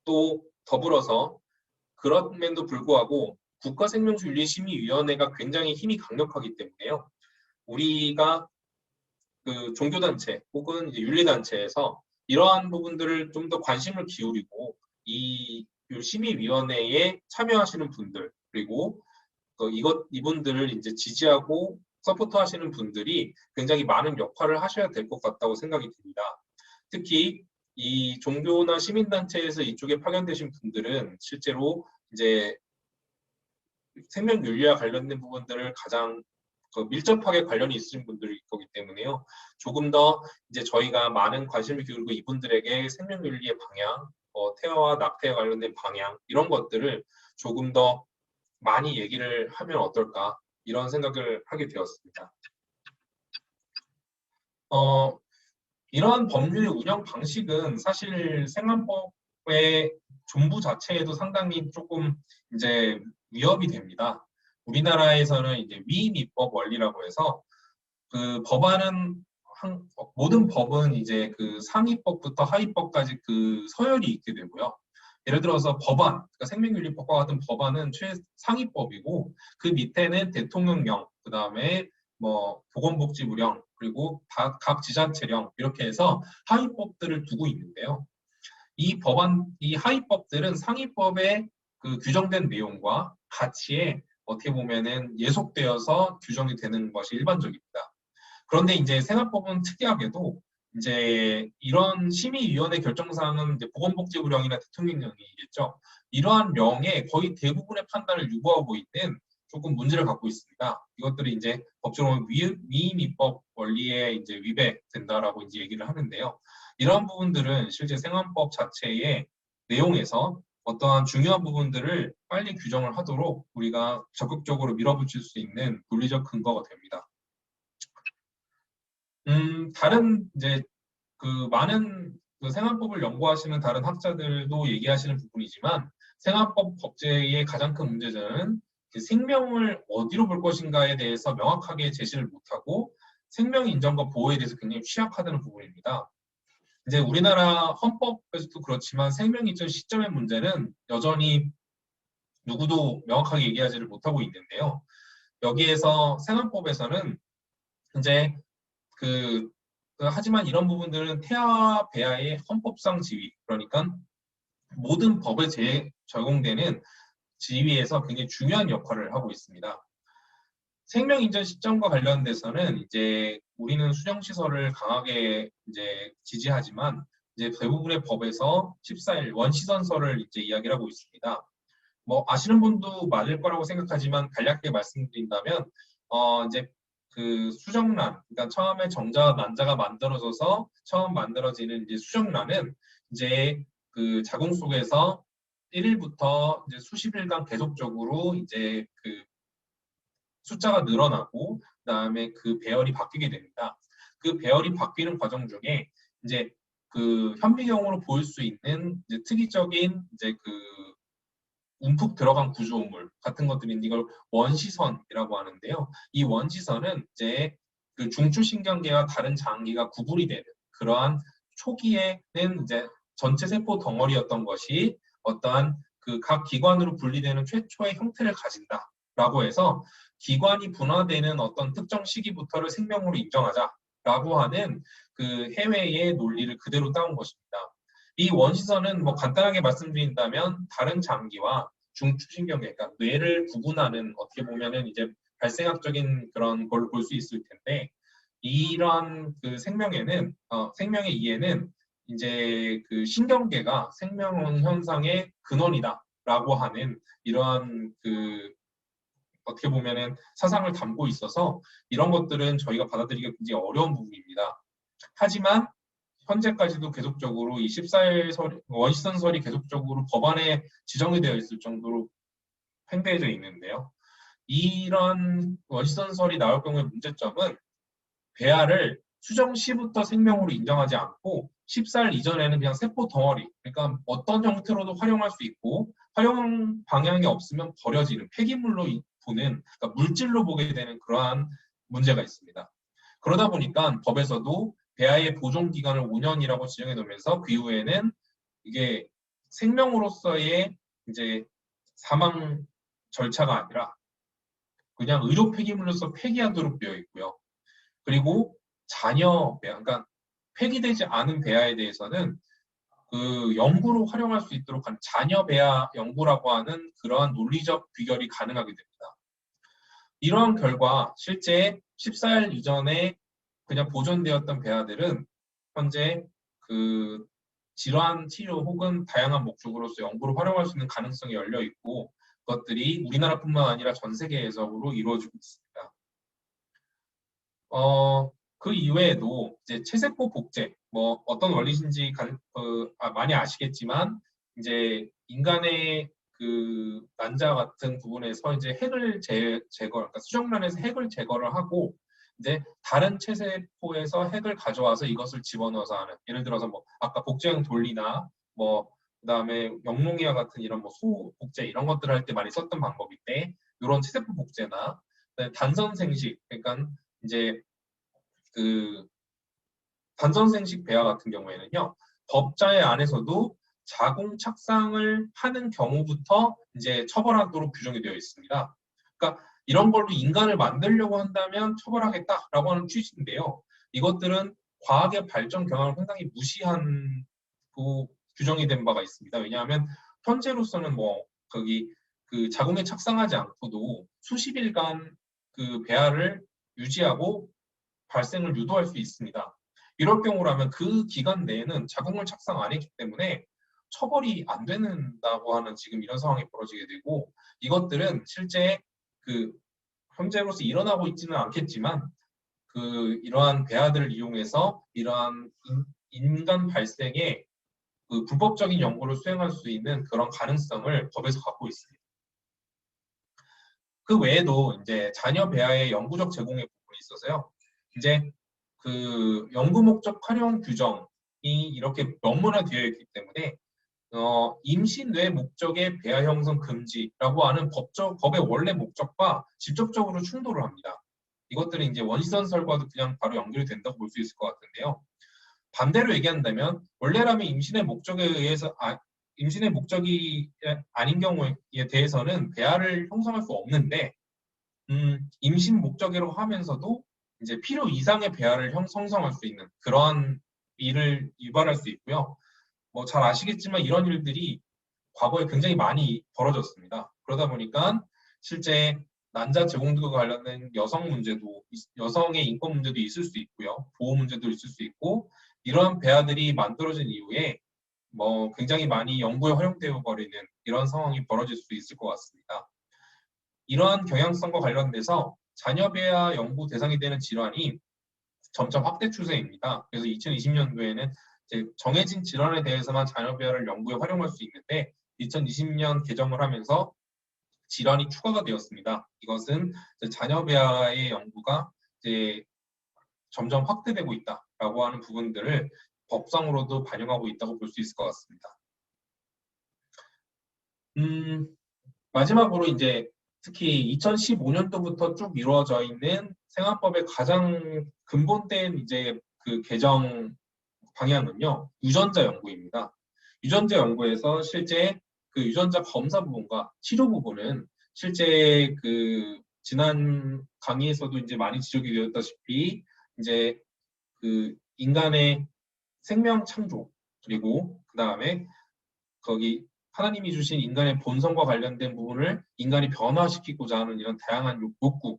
또 더불어서 그럼에도 불구하고 국가생명윤리심의위원회가 굉장히 힘이 강력하기 때문에요. 우리가 그 종교단체 혹은 이제 윤리단체에서 이러한 부분들을 좀 더 관심을 기울이고 이 심의위원회에 참여하시는 분들 그리고 이분들을 이제 지지하고 서포트하시는 분들이 굉장히 많은 역할을 하셔야 될 것 같다고 생각이 듭니다. 특히 이 종교나 시민단체에서 이쪽에 파견되신 분들은 실제로 이제 생명윤리와 관련된 부분들을 가장 밀접하게 관련이 있으신 분들일 거기 때문에요. 조금 더 이제 저희가 많은 관심을 기울이고 이분들에게 생명윤리의 방향, 태아와 낙태에 관련된 방향 이런 것들을 조금 더 많이 얘기를 하면 어떨까 이런 생각을 하게 되었습니다. 이러한 법률의 운영 방식은 사실 생활법의 존부 자체에도 상당히 조금 이제 위협이 됩니다. 우리나라에서는 이제 위임입법 원리라고 해서 그 법안은 모든 법은 이제 그 상위법부터 하위법까지 그 서열이 있게 되고요. 예를 들어서 법안, 그러니까 생명윤리법과 같은 법안은 최상위법이고 그 밑에는 대통령령, 그 다음에 뭐 보건복지부령, 그리고 각 지자체령 이렇게 해서 하위법들을 두고 있는데요. 이 하위법들은 상위법의 그 규정된 내용과 가치에 어떻게 보면은 예속되어서 규정이 되는 것이 일반적입니다. 그런데 이제 생활법은 특이하게도 이제 이런 심의위원회 결정사항은 이제 보건복지부령이나 대통령령이겠죠. 이러한 령에 거의 대부분의 판단을 유보하고 있는 조금 문제를 갖고 있습니다. 이것들이 이제 법적으로 위임입법 원리에 이제 위배된다라고 이제 얘기를 하는데요. 이런 부분들은 실제 생활법 자체의 내용에서 어떠한 중요한 부분들을 빨리 규정을 하도록 우리가 적극적으로 밀어붙일 수 있는 논리적 근거가 됩니다. 다른 이제 그 많은 그 생활법을 연구하시는 다른 학자들도 얘기하시는 부분이지만 생활법 법제의 가장 큰 문제는 생명을 어디로 볼 것인가에 대해서 명확하게 제시를 못하고 생명 인정과 보호에 대해서 굉장히 취약하다는 부분입니다. 이제 우리나라 헌법에서도 그렇지만 생명 이전 시점의 문제는 여전히 누구도 명확하게 얘기하지를 못하고 있는데요. 여기에서 생활법에서는 이제 하지만 이런 부분들은 태아와 배아의 헌법상 지위, 그러니까 모든 법에 적용되는 지위에서 굉장히 중요한 역할을 하고 있습니다. 생명 이전 시점과 관련돼서는 이제 우리는 수정시설을 강하게 이제 지지하지만 이제 대부분의 법에서 14일 원시선설을 이제 이야기를 하고 있습니다. 뭐 아시는 분도 많을 거라고 생각하지만 간략하게 말씀드린다면 이제 그 수정란, 그러니까 처음에 정자와 난자가 만들어져서 처음 만들어지는 이제 수정란은 이제 그 자궁 속에서 1일부터 이제 수십 일간 계속적으로 이제 그 숫자가 늘어나고 그다음에 그 배열이 바뀌게 됩니다. 그 배열이 바뀌는 과정 중에 이제 그 현미경으로 보일 수 있는 이제 특이적인 이제 그 움푹 들어간 구조물 같은 것들인데 이걸 원시선이라고 하는데요. 이 원시선은 이제 그 중추신경계와 다른 장기가 구분이 되는 그러한 초기에는 이제 전체 세포 덩어리였던 것이 어떠한 그 각 기관으로 분리되는 최초의 형태를 가진다라고 해서 기관이 분화되는 어떤 특정 시기부터를 생명으로 인정하자라고 하는 그 해외의 논리를 그대로 따온 것입니다. 이 원시선은 뭐 간단하게 말씀드린다면 다른 장기와 중추신경계, 그러니까 뇌를 구분하는 어떻게 보면은 이제 발생학적인 그런 걸 볼 수 있을 텐데 이런 그 생명에는 생명의 이해는 이제 그 신경계가 생명 현상의 근원이다라고 하는 이러한 그 어떻게 보면은 사상을 담고 있어서 이런 것들은 저희가 받아들이기가 굉장히 어려운 부분입니다. 하지만 현재까지도 계속적으로 이 14일 원시선설이 계속적으로 법안에 지정이 되어 있을 정도로 팽배해져 있는데요. 이런 원시선설이 나올 경우의 문제점은 배아를 수정 시부터 생명으로 인정하지 않고 14일 이전에는 그냥 세포 덩어리, 그러니까 어떤 형태로도 활용할 수 있고 활용 방향이 없으면 버려지는 폐기물로 보는, 그러니까 물질로 보게 되는 그러한 문제가 있습니다. 그러다 보니까 법에서도 배아의 보존 기간을 5년이라고 지정해 놓으면서 그 이후에는 이게 생명으로서의 이제 사망 절차가 아니라 그냥 의료 폐기물로서 폐기하도록 되어 있고요. 그리고 자녀 배아, 그러니까 폐기되지 않은 배아에 대해서는 그 연구로 활용할 수 있도록 한 자녀 배아 연구라고 하는 그러한 논리적 귀결이 가능하게 됩니다. 이러한 결과 실제 14일 이전에 그냥 보존되었던 배아들은 현재 그 질환 치료 혹은 다양한 목적으로서 연구로 활용할 수 있는 가능성이 열려 있고 그것들이 우리나라뿐만 아니라 전 세계적으로 이루어지고 있습니다. 그 이외에도 이제 체세포 복제, 뭐 어떤 원리인지 많이 아시겠지만 이제 인간의 그 난자 같은 부분에서 이제 핵을 제거, 그러니까 수정란에서 핵을 제거를 하고 이제 다른 체세포에서 핵을 가져와서 이것을 집어넣어서 하는, 예를 들어서 뭐 아까 복제형 돌리나 뭐 그다음에 영롱이와 같은 이런 뭐 소 복제 이런 것들을 할 때 많이 썼던 방법인데 이런 체세포 복제나 단선 생식, 그러니까 이제 그 단선생식 배아 같은 경우에는요, 법자의 안에서도 자궁 착상을 하는 경우부터 이제 처벌하도록 규정이 되어 있습니다. 그러니까 이런 걸로 인간을 만들려고 한다면 처벌하겠다라고 하는 취지인데요. 이것들은 과학의 발전 경향을 상당히 무시한 규정이 된 바가 있습니다. 왜냐하면 현재로서는 뭐 거기 그 자궁에 착상하지 않고도 수십 일간 그 배아를 유지하고 발생을 유도할 수 있습니다. 이럴 경우라면 그 기간 내에는 자궁을 착상 안 했기 때문에 처벌이 안 된다고 하는 지금 이런 상황이 벌어지게 되고 이것들은 실제 그 현재로서 일어나고 있지는 않겠지만 그 이러한 배아들을 이용해서 이러한 인간 발생의 그 불법적인 연구를 수행할 수 있는 그런 가능성을 법에서 갖고 있습니다. 그 외에도 이제 자녀 배아의 영구적 제공의 부분이 있어서요. 이제 그 연구 목적 활용 규정이 이렇게 명문화되어 있기 때문에 임신 외 목적의 배아 형성 금지라고 하는 법의 원래 목적과 직접적으로 충돌을 합니다. 이것들은 이제 원시선설과도 그냥 바로 연결이 된다고 볼 수 있을 것 같은데요. 반대로 얘기한다면 원래라면 임신의 목적에 의해서 임신의 목적이 아닌 경우에 대해서는 배아를 형성할 수 없는데 임신 목적으로 하면서도 이제 필요 이상의 배아를 형성할 수 있는 그런 일을 유발할 수 있고요. 뭐 잘 아시겠지만 이런 일들이 과거에 굉장히 많이 벌어졌습니다. 그러다 보니까 실제 난자 제공등과 관련된 여성의 인권 문제도 있을 수 있고요. 보호 문제도 있을 수 있고 이런 배아들이 만들어진 이후에 뭐 굉장히 많이 연구에 활용되어 버리는 이런 상황이 벌어질 수 있을 것 같습니다. 이러한 경향성과 관련돼서 자녀 배아 연구 대상이 되는 질환이 점점 확대 추세입니다. 그래서 2020년도에는 정해진 질환에 대해서만 자녀 배아를 연구에 활용할 수 있는데 2020년 개정을 하면서 질환이 추가가 되었습니다. 이것은 자녀 배아의 연구가 이제 점점 확대되고 있다라고 하는 부분들을 법상으로도 반영하고 있다고 볼 수 있을 것 같습니다. 마지막으로 이제 특히 2015년도부터 쭉 이루어져 있는 생활법의 가장 근본된 이제 그 개정 방향은요, 유전자 연구입니다. 유전자 연구에서 실제 그 유전자 검사 부분과 치료 부분은 실제 그 지난 강의에서도 이제 많이 지적이 되었다시피 이제 그 인간의 생명 창조 그리고 그 다음에 거기 하나님이 주신 인간의 본성과 관련된 부분을 인간이 변화시키고자 하는 이런 다양한 욕구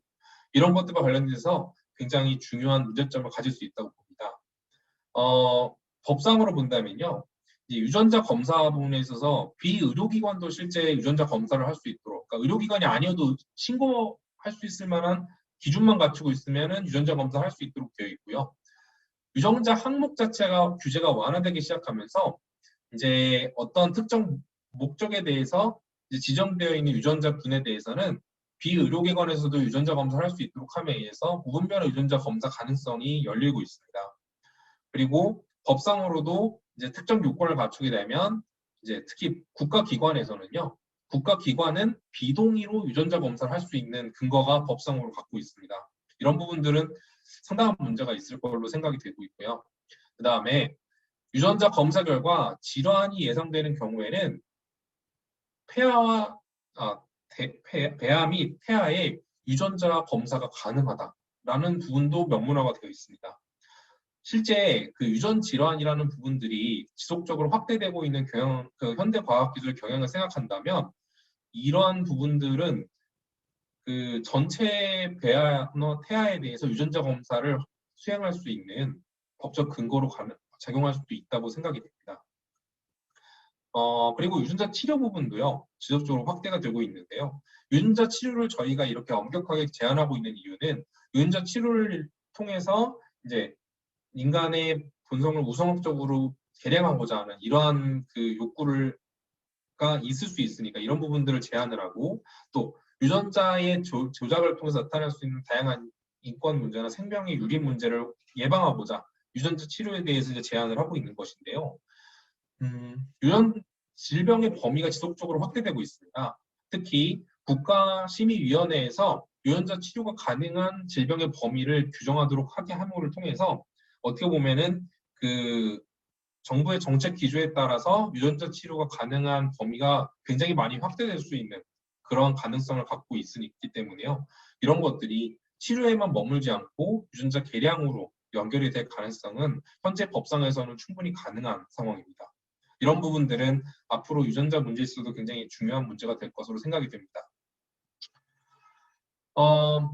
이런 것들과 관련돼서 굉장히 중요한 문제점을 가질 수 있다고 봅니다. 법상으로 본다면요. 이제 유전자 검사 부분에 있어서 비의료기관도 실제 유전자 검사를 할 수 있도록 그러니까 의료기관이 아니어도 신고할 수 있을 만한 기준만 갖추고 있으면 유전자 검사를 할 수 있도록 되어 있고요. 유전자 항목 자체가 규제가 완화되기 시작하면서 이제 어떤 특정 목적에 대해서 지정되어 있는 유전자 분에 대해서는 비의료기관에서도 유전자 검사를 할 수 있도록 함에 의해서 부분별 유전자 검사 가능성이 열리고 있습니다. 그리고 법상으로도 이제 특정 요건을 갖추게 되면 이제 특히 국가기관에서는요. 국가기관은 비동의로 유전자 검사를 할 수 있는 근거가 법상으로 갖고 있습니다. 이런 부분들은 상당한 문제가 있을 걸로 생각이 되고 있고요. 그 다음에 유전자 검사 결과 질환이 예상되는 경우에는 배아 및 태아의 유전자 검사가 가능하다라는 부분도 명문화가 되어 있습니다. 실제 그 유전 질환이라는 부분들이 지속적으로 확대되고 있는 그 현대 과학기술 경향을 생각한다면 이러한 부분들은 그 전체 배아나 태아에 대해서 유전자 검사를 수행할 수 있는 법적 근거로 작용할 수도 있다고 생각이 됩니다. 그리고 유전자 치료 부분도요, 지속적으로 확대가 되고 있는데요. 유전자 치료를 저희가 이렇게 엄격하게 제한하고 있는 이유는 유전자 치료를 통해서 이제 인간의 본성을 우선적으로 개량하고자 하는 이러한 그 욕구가 있을 수 있으니까 이런 부분들을 제한을 하고 또 유전자의 조작을 통해서 나타날 수 있는 다양한 인권 문제나 생명의 유리 문제를 예방하고자 유전자 치료에 대해서 이제 제한을 하고 있는 것인데요. 질병의 범위가 지속적으로 확대되고 있습니다. 특히 국가심의위원회에서 유전자 치료가 가능한 질병의 범위를 규정하도록 하게 함을 통해서 어떻게 보면은 그 정부의 정책 기조에 따라서 유전자 치료가 가능한 범위가 굉장히 많이 확대될 수 있는 그런 가능성을 갖고 있기 때문에요. 이런 것들이 치료에만 머물지 않고 유전자 개량으로 연결이 될 가능성은 현재 법상에서는 충분히 가능한 상황입니다. 이런 부분들은 앞으로 유전자 문제에 있어도 굉장히 중요한 문제가 될 것으로 생각이 됩니다.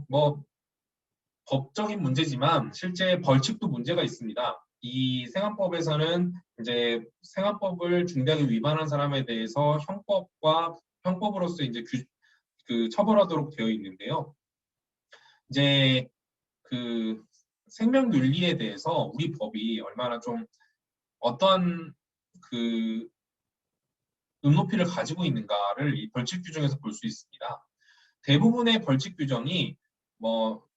뭐 법적인 문제지만 실제 벌칙도 문제가 있습니다. 이 생활법에서는 이제 생활법을 중대하게 위반한 사람에 대해서 형법으로서 이제 처벌하도록 되어 있는데요. 이제 그 생명윤리에 대해서 우리 법이 얼마나 좀 어떤 그 눈높이를 가지고 있는가를 이 벌칙 규정에서 볼 수 있습니다. 대부분의 벌칙 규정이 뭐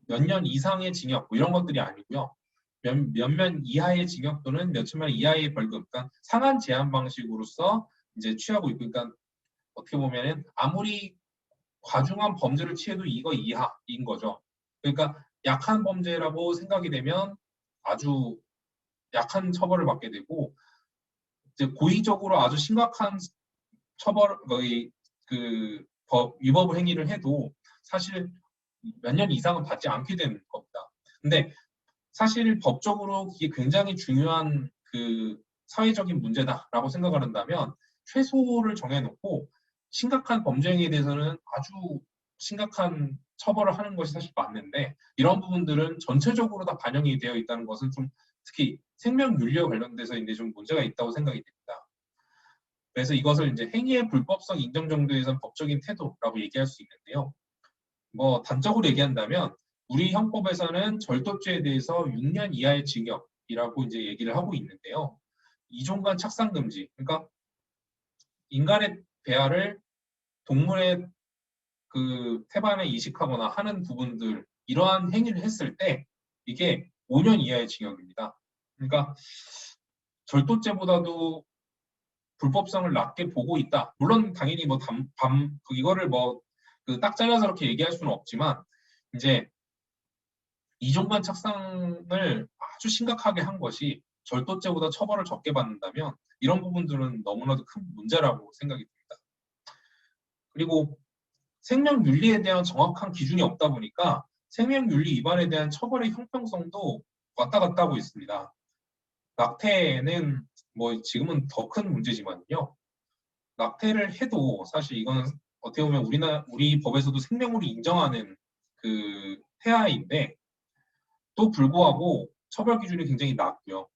몇 년 이상의 징역 뭐 이런 것들이 아니고요. 몇 년 이하의 징역 또는 몇천만 원 이하의 벌금, 그러니까 상한 제한 방식으로서 이제 취하고 있고, 그러니까 어떻게 보면은 아무리 과중한 범죄를 취해도 이거 이하인 거죠. 그러니까 약한 범죄라고 생각이 되면 아주 약한 처벌을 받게 되고 이제 고의적으로 아주 심각한 처벌 거의 그 법 위법 행위를 해도 사실 몇 년 이상은 받지 않게 되는 겁니다. 근데 사실 법적으로 이게 굉장히 중요한 그 사회적인 문제다라고 생각을 한다면 최소를 정해놓고 심각한 범죄 행위에 대해서는 아주 심각한 처벌을 하는 것이 사실 맞는데 이런 부분들은 전체적으로 다 반영이 되어 있다는 것은 좀 특히 생명윤리와 관련돼서 이제 좀 문제가 있다고 생각이 됩니다. 그래서 이것을 이제 행위의 불법성 인정 정도에선 법적인 태도라고 얘기할 수 있는데요. 뭐 단적으로 얘기한다면 우리 형법에서는 절도죄에 대해서 6년 이하의 징역이라고 이제 얘기를 하고 있는데요. 이종간 착상 금지, 그러니까 인간의 배아를 동물의 그 태반에 이식하거나 하는 부분들 이러한 행위를 했을 때 이게 5년 이하의 징역입니다. 그러니까 절도죄보다도 불법성을 낮게 보고 있다. 물론 당연히 뭐 이거를 뭐 그 딱 잘라서 그렇게 얘기할 수는 없지만 이제 이종간 착상을 아주 심각하게 한 것이 절도죄보다 처벌을 적게 받는다면 이런 부분들은 너무나도 큰 문제라고 생각이 듭니다. 그리고 생명윤리에 대한 정확한 기준이 없다 보니까 생명윤리 위반에 대한 처벌의 형평성도 왔다 갔다 하고 있습니다. 낙태는 뭐 지금은 더 큰 문제지만요. 낙태를 해도 사실 이거는 어떻게 보면 우리 법에서도 생명으로 인정하는 그 태아인데 또 불구하고 처벌 기준이 굉장히 낮고요.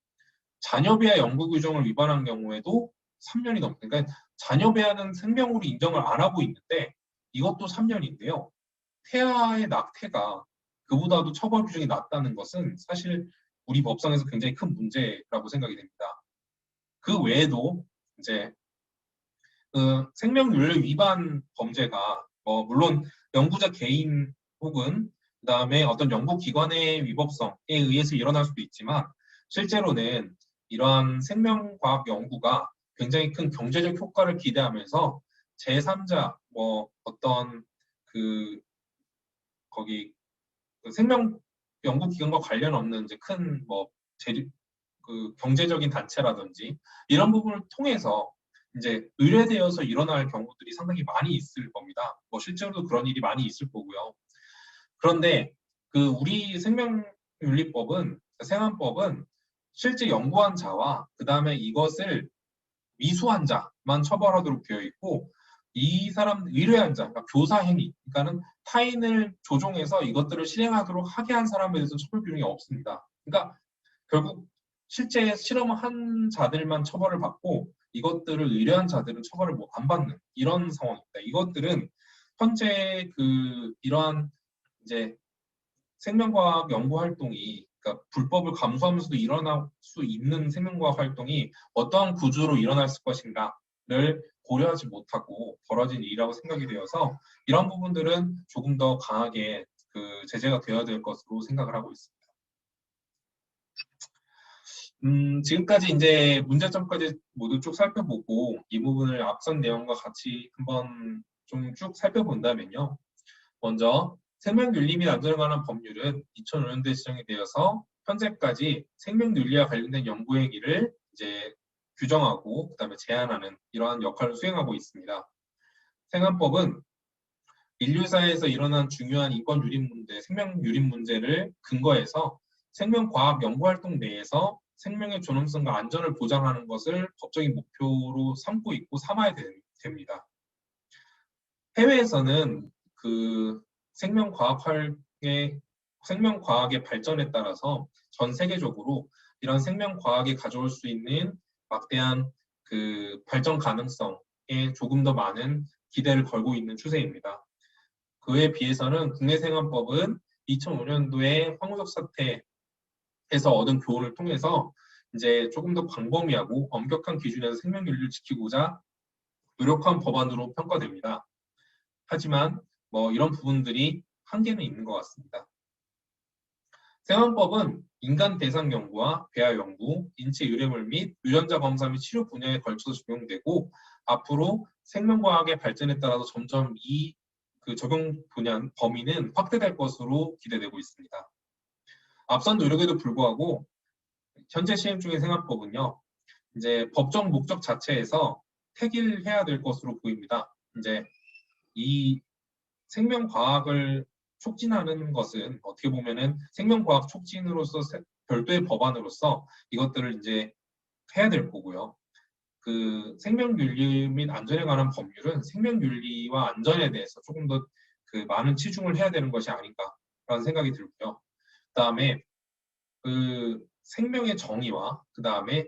자녀 배아 연구 규정을 위반한 경우에도 3년이 넘습니다. 그러니까 자녀 배아는 생명으로 인정을 안 하고 있는데 이것도 3년인데요. 태아의 낙태가 그보다도 처벌 규정이 낮다는 것은 사실 우리 법상에서 굉장히 큰 문제라고 생각이 됩니다. 그 외에도 이제 그 생명윤리 위반 범죄가 물론 연구자 개인 혹은 그다음에 어떤 연구기관의 위법성에 의해서 일어날 수도 있지만 실제로는 이러한 생명과학 연구가 굉장히 큰 경제적 효과를 기대하면서 제3자 어떤 그 거기 그 생명 연구기관과 관련 없는 이제 큰 그 경제적인 단체라든지 이런 부분을 통해서 이제 의뢰되어서 일어날 경우들이 상당히 많이 있을 겁니다. 실제로도 그런 일이 많이 있을 거고요. 그런데 그 우리 생명윤리법은 생안법은 실제 연구한 자와 그 다음에 이것을 미수한 자만 처벌하도록 되어 있고 이 사람 의뢰한 자, 그러니까 교사 행위, 그러니까는 타인을 조종해서 이것들을 실행하도록 하게 한 사람에 대해서 처벌 비용이 없습니다. 그러니까 결국 실제 실험한 자들만 처벌을 받고 이것들을 의뢰한 자들은 처벌을 안 받는 이런 상황입니다. 이것들은 현재 그 이러한 이제 생명과학 연구 활동이 그러니까 불법을 감수하면서도 일어날 수 있는 생명과학 활동이 어떠한 구조로 일어날 것인가를 고려하지 못하고 벌어진 일이라고 생각이 되어서 이런 부분들은 조금 더 강하게 그 제재가 되어야 될 것으로 생각을 하고 있습니다. 지금까지 이제 문제점까지 모두 쭉 살펴보고 이 부분을 앞선 내용과 같이 한번 좀 쭉 살펴본다면요. 먼저 생명윤리 및 안전에 관한 법률은 2005년도에 지정이 되어서 현재까지 생명윤리와 관련된 연구행위를 이제 규정하고 그다음에 제한하는 이러한 역할을 수행하고 있습니다. 생안법은 인류사에서 일어난 중요한 인권 유린 문제, 생명 유린 문제를 근거해서 생명과학 연구활동 내에서 생명의 존엄성과 안전을 보장하는 것을 법적인 목표로 삼고 있고 삼아야 됩니다. 해외에서는 그 생명과학의 발전에 따라서 전 세계적으로 이런 생명과학이 가져올 수 있는 막대한 그 발전 가능성에 조금 더 많은 기대를 걸고 있는 추세입니다. 그에 비해서는 국내 생안법은 2005년도에 황우석 사태에서 얻은 교훈을 통해서 이제 조금 더 광범위하고 엄격한 기준에서 생명윤리를 지키고자 노력한 법안으로 평가됩니다. 하지만 이런 부분들이 한계는 있는 것 같습니다. 생안법은 인간 대상 연구와 배아 연구, 인체 유래물 및 유전자 검사 및 치료 분야에 걸쳐서 적용되고 앞으로 생명과학의 발전에 따라서 점점 이 그 적용 분야 범위는 확대될 것으로 기대되고 있습니다. 앞선 노력에도 불구하고 현재 시행 중인 생활법은요, 이제 법정 목적 자체에서 택일해야 될 것으로 보입니다. 이제 이 생명과학을 촉진하는 것은 어떻게 보면은 생명과학 촉진으로서 별도의 법안으로서 이것들을 이제 해야 될 거고요. 그 생명윤리 및 안전에 관한 법률은 생명윤리와 안전에 대해서 조금 더 그 많은 치중을 해야 되는 것이 아닌가라는 생각이 들고요. 그다음에 그 생명의 정의와 그다음에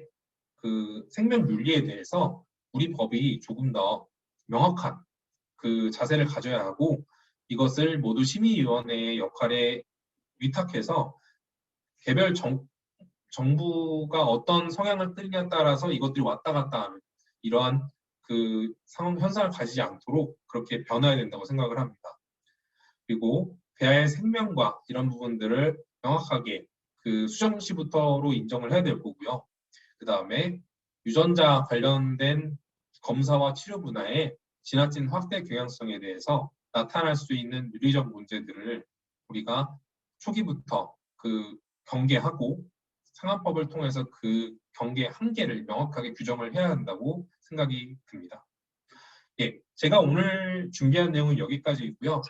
그 생명윤리에 대해서 우리 법이 조금 더 명확한 그 자세를 가져야 하고 이것을 모두 심의위원회의 역할에 위탁해서 개별 정부가 어떤 성향을 띠냐에 따라서 이것들이 왔다 갔다 하는 이러한 그 상황 현상을 가지지 않도록 그렇게 변화해야 된다고 생각을 합니다. 그리고 배아의 생명과 이런 부분들을 명확하게 그 수정시부터로 인정을 해야 될 거고요. 그 다음에 유전자 관련된 검사와 치료 분야의 지나친 확대 경향성에 대해서 나타날 수 있는 윤리적 문제들을 우리가 초기부터 그 경계하고 상한법을 통해서 그 경계 한계를 명확하게 규정을 해야 한다고 생각이 듭니다. 예, 제가 오늘 준비한 내용은 여기까지이고요.